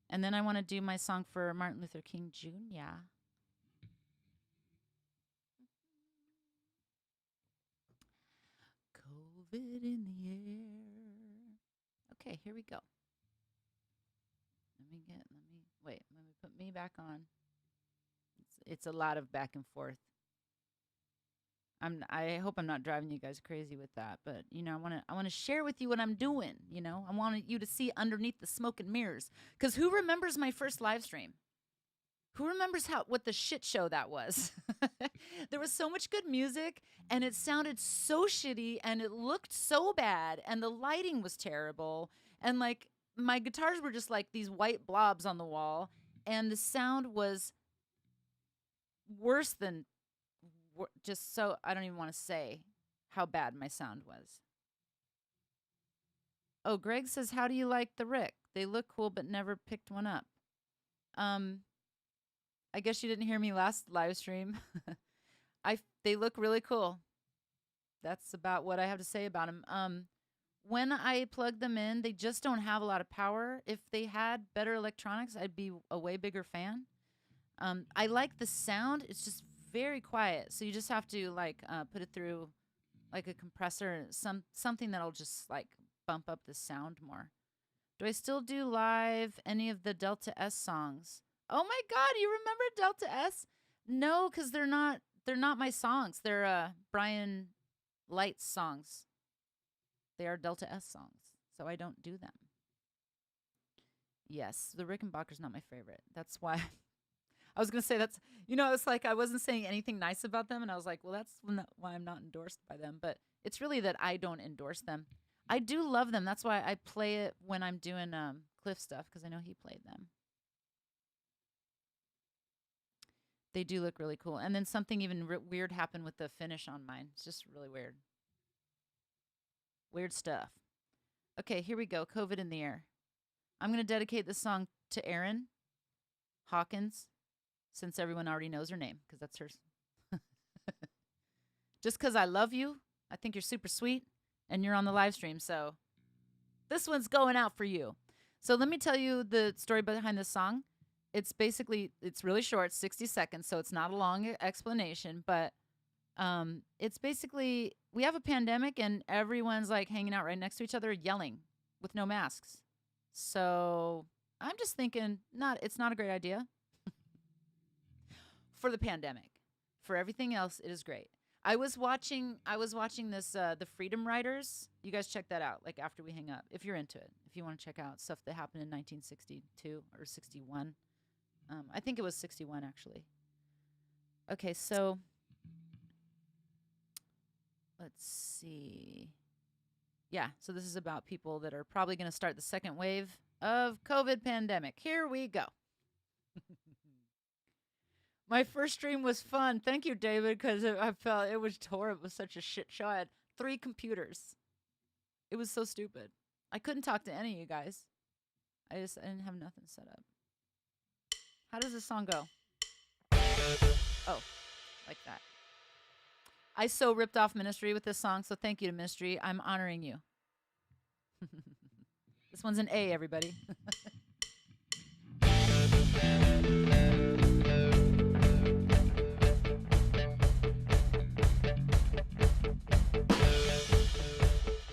And then I want to do my song for Martin Luther King Jr. COVID in the air. Okay, here we go. Let me put me back on. It's a lot of back and forth. I hope I'm not driving you guys crazy with that, but you know, I want to share with you what I'm doing, you know. I want you to see underneath the smoke and mirrors cuz who remembers my first live stream? Who remembers what the shit show that was? There was so much good music and it sounded so shitty and it looked so bad and the lighting was terrible and like my guitars were just like these white blobs on the wall and the sound was worse than just so I don't even want to say how bad my sound was. Oh, Greg says, "How do you like the Rick? They look cool but never picked one up." Um I guess you didn't hear me last live stream. They look really cool. That's about what I have to say about them. When I plug them in, they just don't have a lot of power. If they had better electronics, I'd be a way bigger fan. I like the sound. It's just very quiet. So you just have to like put it through like a compressor, something that'll just like bump up the sound more. Do I still do live any of the Delta S songs? Oh my God, you remember Delta S? No, because they're not my songs. They're Brian Light's songs. They are Delta S songs, so I don't do them. Yes, the Rickenbacker's not my favorite. That's why I was gonna say that's it's like I wasn't saying anything nice about them, and I was like, well, that's why I'm not endorsed by them. But it's really that I don't endorse them. I do love them. That's why I play it when I'm doing Cliff stuff because I know he played them. They do look really cool. And then something even weird happened with the finish on mine. It's just really weird. Weird stuff. Okay, here we go. COVID in the air. I'm going to dedicate this song to Erin Hawkins, since everyone already knows her name, because that's hers. Just because I love you, I think you're super sweet, and you're on the live stream, so this one's going out for you. So let me tell you the story behind this song. It's really short, 60 seconds, so it's not a long explanation, but it's basically we have a pandemic and everyone's like hanging out right next to each other yelling with no masks. So I'm just thinking it's not a great idea for the pandemic. For everything else, it is great. I was watching this the Freedom Riders. You guys check that out like after we hang up if you're into it. If you want to check out stuff that happened in 1962 or 61. I think it was 61 actually. Okay, so let's see. Yeah, so this is about people that are probably going to start the second wave of COVID pandemic. Here we go. My first stream was fun. Thank you, David, because I felt it was horrible. It was such a shit show. I had 3 computers. It was so stupid. I couldn't talk to any of you guys. I didn't have nothing set up. How does this song go? Oh, like that. I so ripped off Ministry with this song, so thank you to Ministry. I'm honoring you. This one's an A, everybody.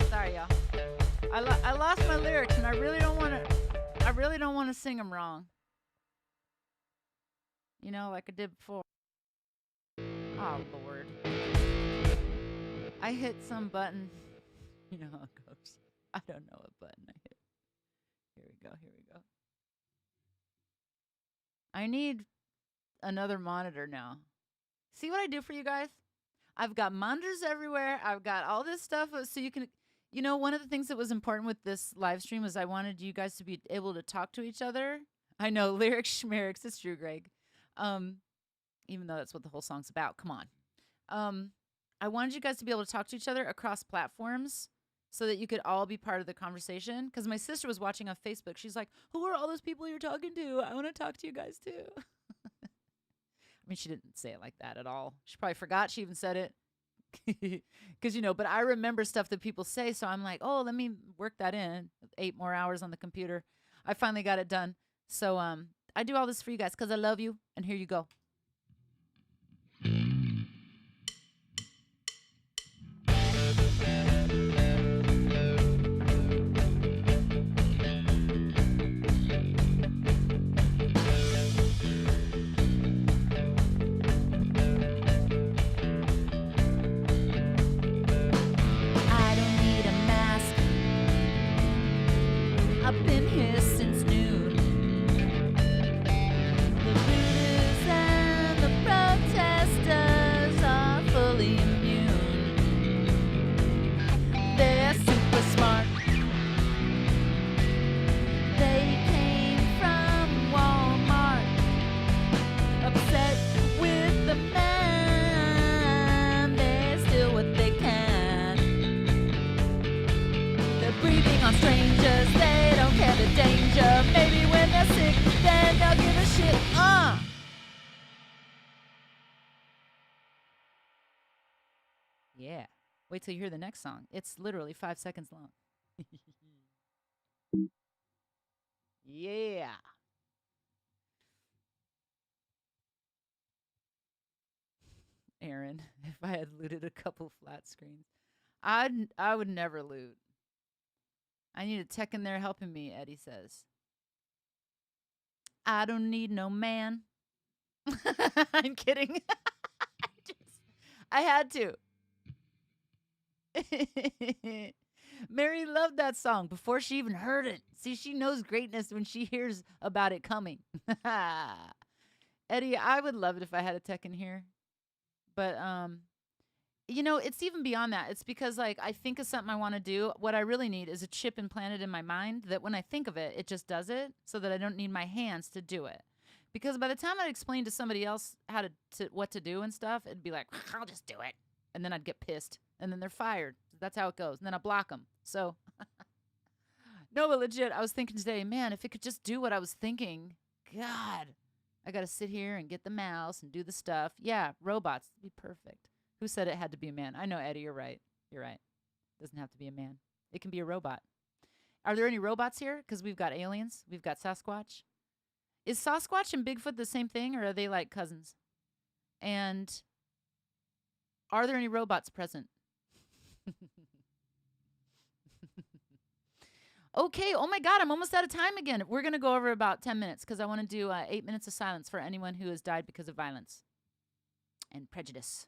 Sorry, y'all. I lost my lyrics, and I really don't want to. I really don't want to sing them wrong. You know, like I did before. Oh Lord, I hit some button. You know how it goes. I don't know what button I hit. Here we go. Here we go. I need another monitor now. See what I do for you guys? I've got monitors everywhere. I've got all this stuff so you can, you know, one of the things that was important with this live stream was I wanted you guys to be able to talk to each other. I know lyrics, schmerix, it's true, Greg. Even though that's what the whole song's about. Come on. I wanted you guys to be able to talk to each other across platforms so that you could all be part of the conversation. Because my sister was watching on Facebook. She's like, who are all those people you're talking to? I want to talk to you guys too. I mean, she didn't say it like that at all. She probably forgot she even said it. Because, you know, but I remember stuff that people say. So I'm like, oh, let me work that in. 8 more hours on the computer. I finally got it done. So I do all this for you guys because I love you. And here you go. I've been here since noon. The looters and the protesters are fully immune. They're super smart. They came from Walmart, upset with the man. They're still what they can. They're breathing on strangers. They don't care the danger. Maybe when they're sick, then they'll give a shit. Yeah. Wait till you hear the next song. It's literally 5 seconds long. Yeah. Aaron, if I had looted a couple flat screens, I would never loot. I need a tech in there helping me, Eddie says. I don't need no man. I'm kidding. I had to. Mary loved that song before she even heard it. See, she knows greatness when she hears about it coming. Eddie, I would love it if I had a tech in here. But you know, it's even beyond that. It's because like I think of something I want to do. What I really need is a chip implanted in my mind that when I think of it, it just does it so that I don't need my hands to do it. Because by the time I'd explain to somebody else how to what to do and stuff, it'd be like, I'll just do it. And then I'd get pissed. And then they're fired. That's how it goes. And then I block them. So, no, but legit, I was thinking today, man, if it could just do what I was thinking, God, I got to sit here and get the mouse and do the stuff. Yeah, robots would be perfect. Who said it had to be a man? I know, Eddie, you're right. You're right. It doesn't have to be a man. It can be a robot. Are there any robots here? Because we've got aliens. We've got Sasquatch. Is Sasquatch and Bigfoot the same thing, or are they like cousins? And are there any robots present? Okay. Oh, my God. I'm almost out of time again. We're going to go over about 10 minutes because I want to do 8 minutes of silence for anyone who has died because of violence and prejudice.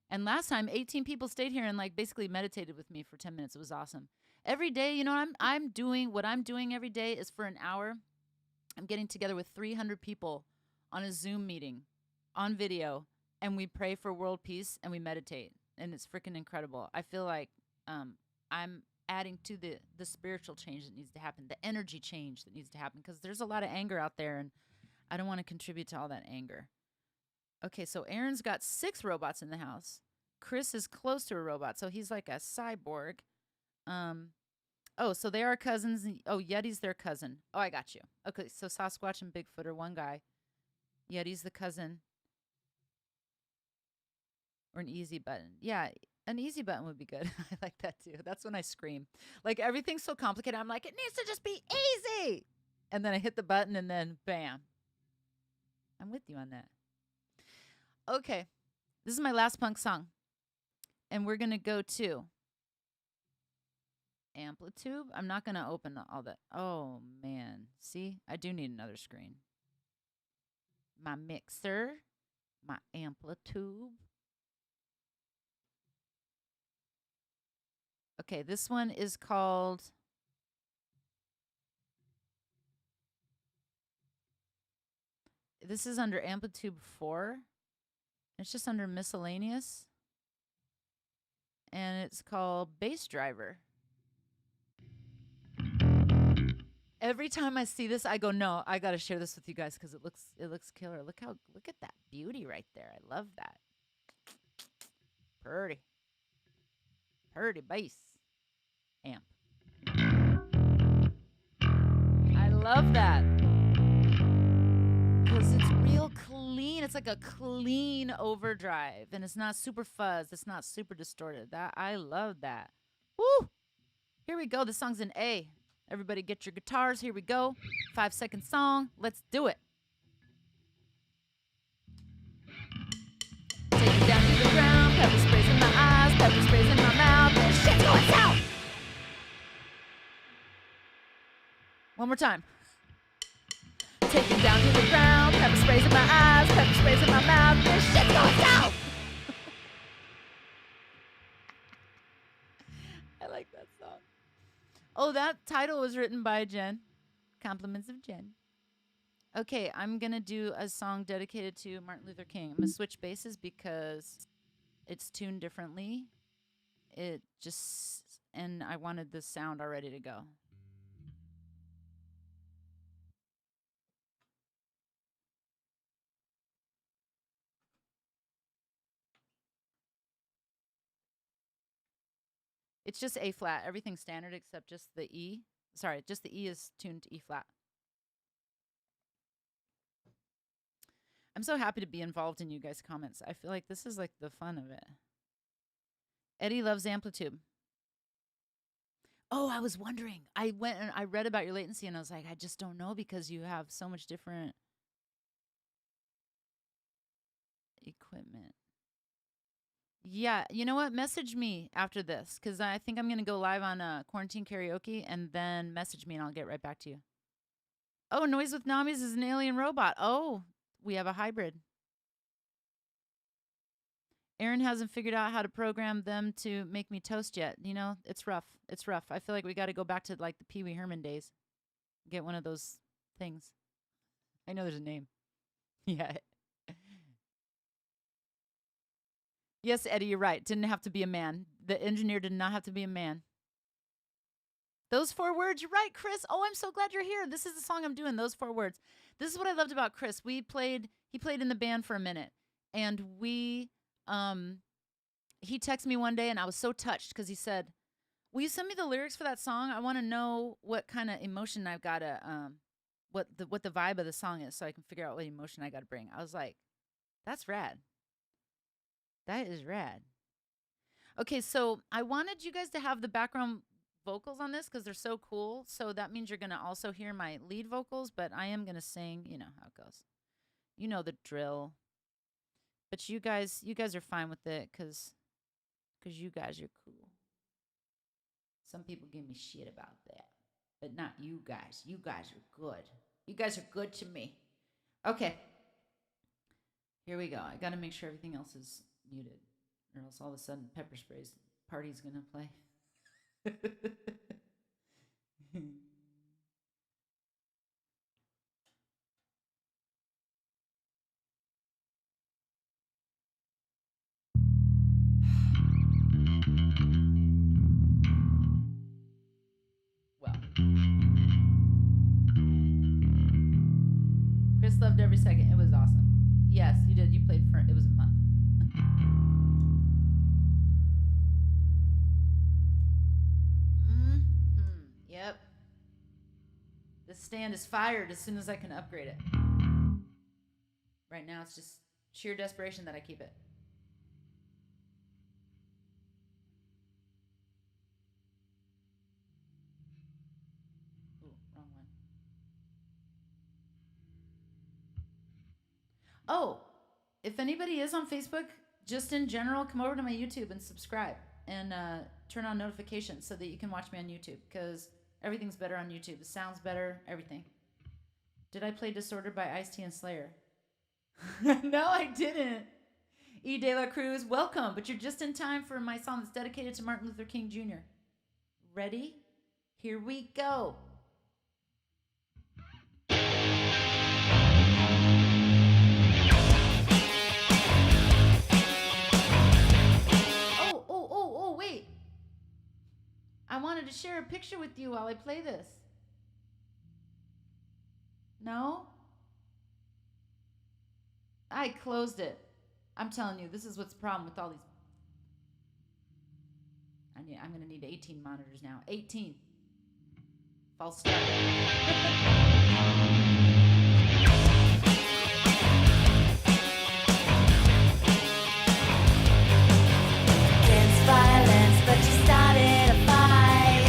And last time, 18 people stayed here and like basically meditated with me for 10 minutes. It was awesome. Every day, you know, I'm doing what I'm doing every day is for an hour. I'm getting together with 300 people on a Zoom meeting on video, and we pray for world peace and we meditate. And it's freaking incredible. I feel like I'm adding to the spiritual change that needs to happen, the energy change that needs to happen, because there's a lot of anger out there, and I don't want to contribute to all that anger. Okay, so Aaron's got 6 robots in the house. Chris is close to a robot, so he's like a cyborg. Oh, so they are cousins. Oh, Yeti's their cousin. Oh, I got you. Okay, so Sasquatch and Bigfoot are one guy. Yeti's the cousin. or an easy button. Yeah, an easy button would be good. I like that too. That's when I scream. Like everything's so complicated. I'm like, it needs to just be easy. And then I hit the button and then bam. I'm with you on that. Okay. This is my last punk song. And we're going to go to Amplitude. I'm not going to open all that. Oh, man. See, I do need another screen. My mixer, my Amplitude. Okay, this one is called this is under Amplitude 4. It's just under miscellaneous. And it's called Bass Driver. Every time I see this, I go, no, I got to share this with you guys because it looks killer. Look at that beauty right there. I love that. Pretty bass amp. I love that because it's real clean. It's like a clean overdrive, and it's not super fuzz. It's not super distorted. That I love that. Woo! Here we go. This song's in A. Everybody get your guitars. Here we go. 5-second song. Let's do it. Take it down to the ground. Pepper sprays in my eyes. Pepper sprays in my mouth. This shit's going south. One more time. Take it down to the ground. Pepper sprays in my eyes. Pepper sprays in my mouth. This shit's going south. I like that song. Oh, that title was written by Jen. Compliments of Jen. Okay, I'm going to do a song dedicated to Martin Luther King. I'm going to switch basses because it's tuned differently. And I wanted the sound already to go. It's just A flat. Everything's standard except just the E. Sorry, just the E is tuned to E flat. I'm so happy to be involved in you guys' comments. I feel like this is like the fun of it. Eddie loves Amplitude. Oh, I was wondering. I went and I read about your latency and I was like, I just don't know because you have so much different equipment. Yeah, you know what? Message me after this because I think I'm going to go live on quarantine karaoke and then message me and I'll get right back to you. Oh, Noise with Namis is an alien robot. Oh, we have a hybrid. Aaron hasn't figured out how to program them to make me toast yet. You know, it's rough. It's rough. I feel like we got to go back to like the Pee Wee Herman days. Get one of those things. I know there's a name. Yeah. Yes, Eddie, you're right. Didn't have to be a man. The engineer did not have to be a man. Those 4 words, you're right, Chris. Oh, I'm so glad you're here. This is the song I'm doing, those 4 words. This is what I loved about Chris. He played in the band for a minute. And he texted me one day and I was so touched because he said, will you send me the lyrics for that song? I want to know what kind of emotion I've got to, what the vibe of the song is so I can figure out what emotion I got to bring. I was like, that's rad. That is rad. Okay, so I wanted you guys to have the background vocals on this because they're so cool. So that means you're going to also hear my lead vocals, but I am going to sing. You know how it goes. You know the drill. But you guys are fine with it because you guys are cool. Some people give me shit about that, but not you guys. You guys are good. You guys are good to me. Okay. Here we go. I got to make sure everything else is muted, or else all of a sudden Pepper Spray's party's going to play. Well, Chris loved every second. It was awesome. Yes, you did. You played for it was a month. Yep. This stand is fired as soon as I can upgrade it. Right now, it's just sheer desperation that I keep it. Ooh, wrong one. Oh, if anybody is on Facebook, just in general, come over to my YouTube and subscribe and turn on notifications so that you can watch me on YouTube because everything's better on YouTube. The sound's better, everything. Did I play Disordered by Ice-T and Slayer? No, I didn't. E. De La Cruz, welcome, but you're just in time for my song that's dedicated to Martin Luther King Jr. Ready? Here we go. Oh, wait. I wanted to share a picture with you while I play this. No? I closed it. I'm telling you, this is what's the problem with all these. I'm going to need 18 monitors now. 18. False start. Against violence, but you started a fight.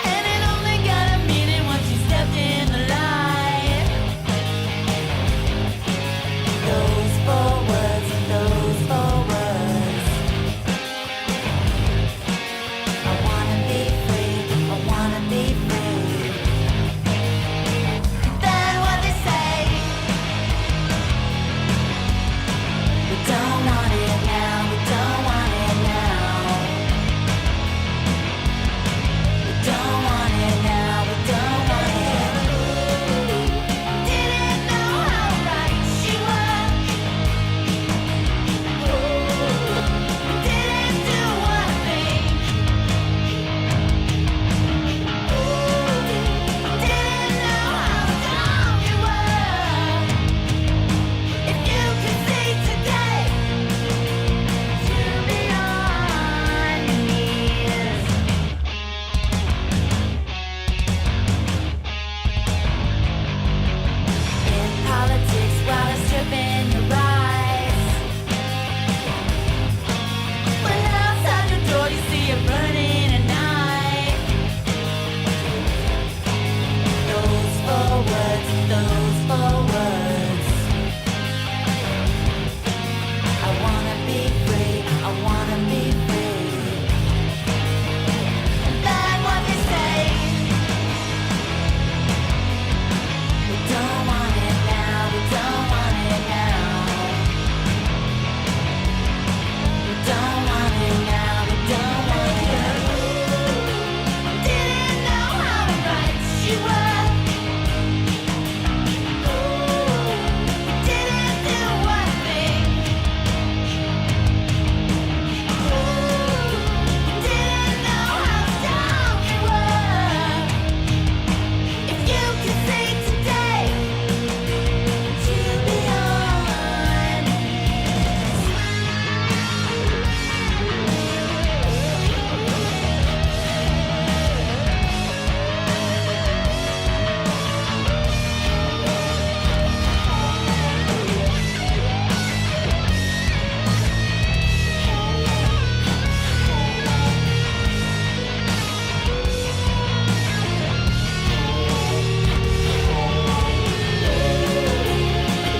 And it only got a meaning once you stepped in the light. Those four words, those four words. I wanna be free, I wanna be free. Then what they say, we don't want it now, we don't want it now. We don't want it now, we don't want it. Didn't know how right she was. Didn't do one thing. Didn't know how dumb you were. If you could see today, you'd be on your knees. In politics, while they're stripping your rights. When outside your door you see it burning at night. Those four words, those four words. I wanna be free, I wanna be free. And then what they say, we don't want it now, we don't want it now. We don't want it now, we don't want it. Didn't know how right she was. Didn't do one thing. Didn't know how strong you were. If you could see today, you'd be on your knees.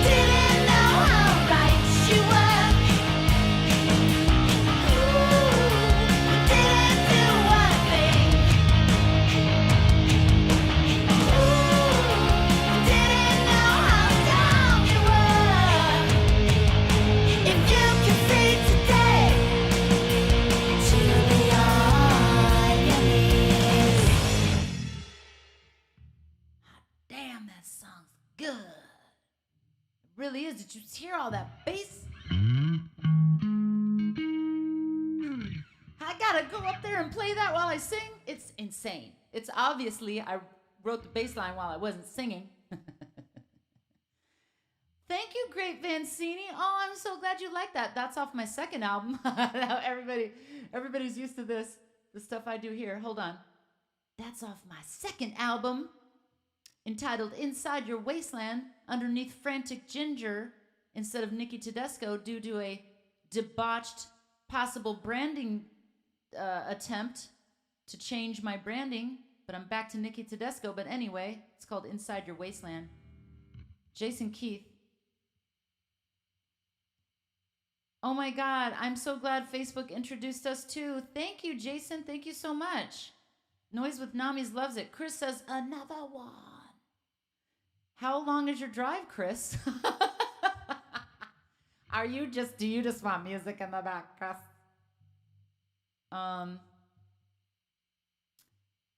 Didn't know how right she was. Didn't do one thing. Didn't know how dumb you were. If you could see today, you'd be on your knees. Damn, that song's good. It really is. Did you hear all that bass? I gotta go up there and play that while I sing. It's insane. It's obviously I wrote the bass line while I wasn't singing. Thank you, Great Vancini. Oh, I'm so glad you like that. That's off my second album. Now everybody's used to this, the stuff I do here. Hold on. That's off my second album, entitled Inside Your Wasteland, underneath Frantic Ginger instead of Nikki Tedesco due to a debauched possible branding attempt to change my branding, but I'm back to Nikki Tedesco. But anyway, it's called Inside Your Wasteland. Jason Keith. Oh my God, I'm so glad Facebook introduced us too. Thank you, Jason. Thank you so much. Noise with Namis loves it. Chris says, another one. How long is your drive, Chris? Do you just want music in the back, Chris? Um,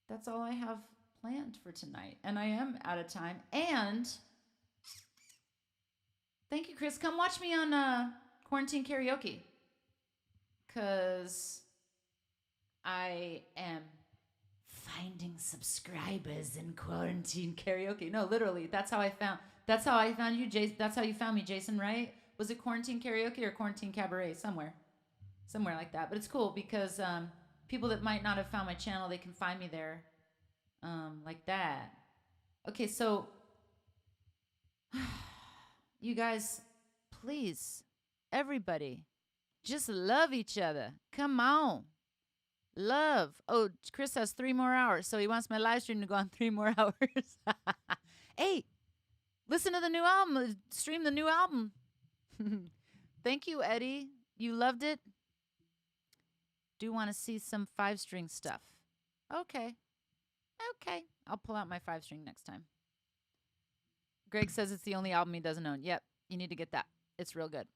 that's all I have planned for tonight. And I am out of time. And thank you, Chris. Come watch me on quarantine karaoke. Because I am finding subscribers in quarantine karaoke. No, literally, that's how I found you, Jason. That's how you found me, Jason, right? Was it quarantine karaoke or quarantine cabaret? Somewhere like that. But it's cool because people that might not have found my channel, they can find me there, like that. Okay, so you guys, please, everybody, just love each other. Come on. Love. Oh, Chris has 3 more hours, so he wants my live stream to go on 3 more hours. Hey, listen to the new album. Stream the new album. Thank you, Eddie. You loved it? Do want to see some 5-string stuff. Okay. Okay. I'll pull out my 5-string next time. Greg says it's the only album he doesn't own. Yep. You need to get that. It's real good.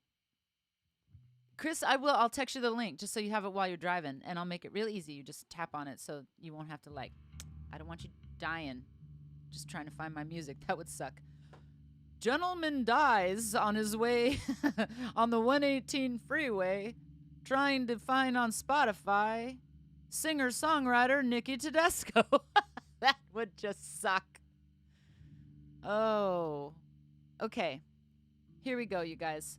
Chris, I'll text you the link just so you have it while you're driving, and I'll make it real easy. You just tap on it so you won't have to I don't want you dying just trying to find my music. That would suck. Gentleman dies on his way on the 118 freeway trying to find on Spotify singer-songwriter Nikki Tedesco. That would just suck. Oh. Okay. Here we go, you guys.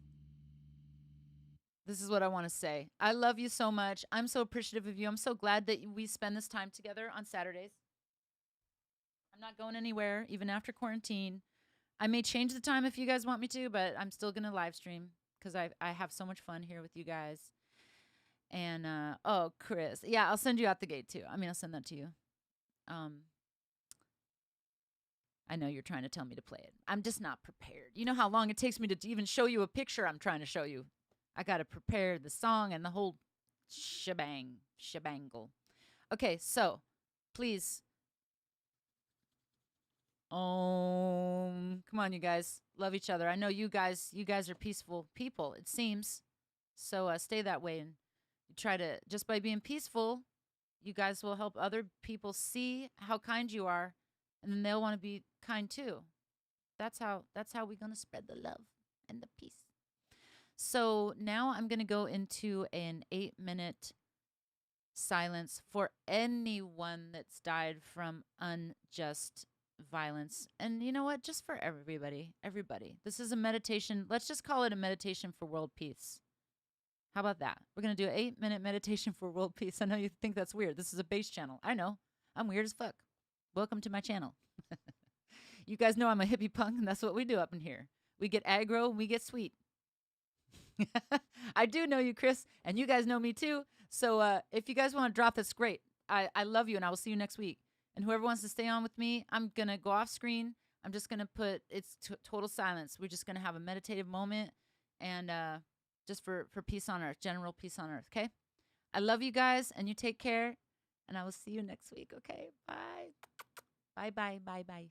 This is what I want to say. I love you so much. I'm so appreciative of you. I'm so glad that we spend this time together on Saturdays. I'm not going anywhere, even after quarantine. I may change the time if you guys want me to, but I'm still going to live stream because I have so much fun here with you guys. And, oh, Chris. Yeah, I'll send you out the gate too. I mean, I'll send that to you. I know you're trying to tell me to play it. I'm just not prepared. You know how long it takes me to even show you a picture I'm trying to show you. I got to prepare the song and the whole shebangle. Okay, so please. Come on, you guys. Love each other. I know you guys are peaceful people, it seems. So stay that way and try to, just by being peaceful, you guys will help other people see how kind you are, and then they'll want to be kind too. That's how we're going to spread the love and the peace. So now I'm going to go into an 8-minute silence for anyone that's died from unjust violence. And you know what? Just for everybody. This is a meditation. Let's just call it a meditation for world peace. How about that? We're going to do an 8-minute meditation for world peace. I know you think that's weird. This is a bass channel. I know. I'm weird as fuck. Welcome to my channel. You guys know I'm a hippie punk, and that's what we do up in here. We get aggro and we get sweet. I do know you, Chris, and you guys know me too. So if you guys want to drop, that's great. I love you, and I will see you next week. And whoever wants to stay on with me, I'm going to go off screen. I'm just going to put, it's total silence. We're just going to have a meditative moment and just for peace on earth, general peace on earth, okay? I love you guys, and you take care, and I will see you next week, okay? Bye. Bye, bye, bye, bye.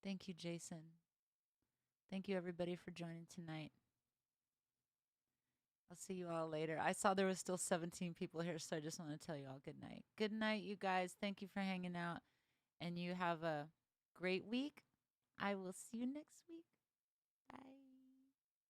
Thank you, Jason. Thank you, everybody, for joining tonight. I'll see you all later. I saw there was still 17 people here, so I just want to tell you all good night. Good night, you guys. Thank you for hanging out, and you have a great week. I will see you next week. Bye.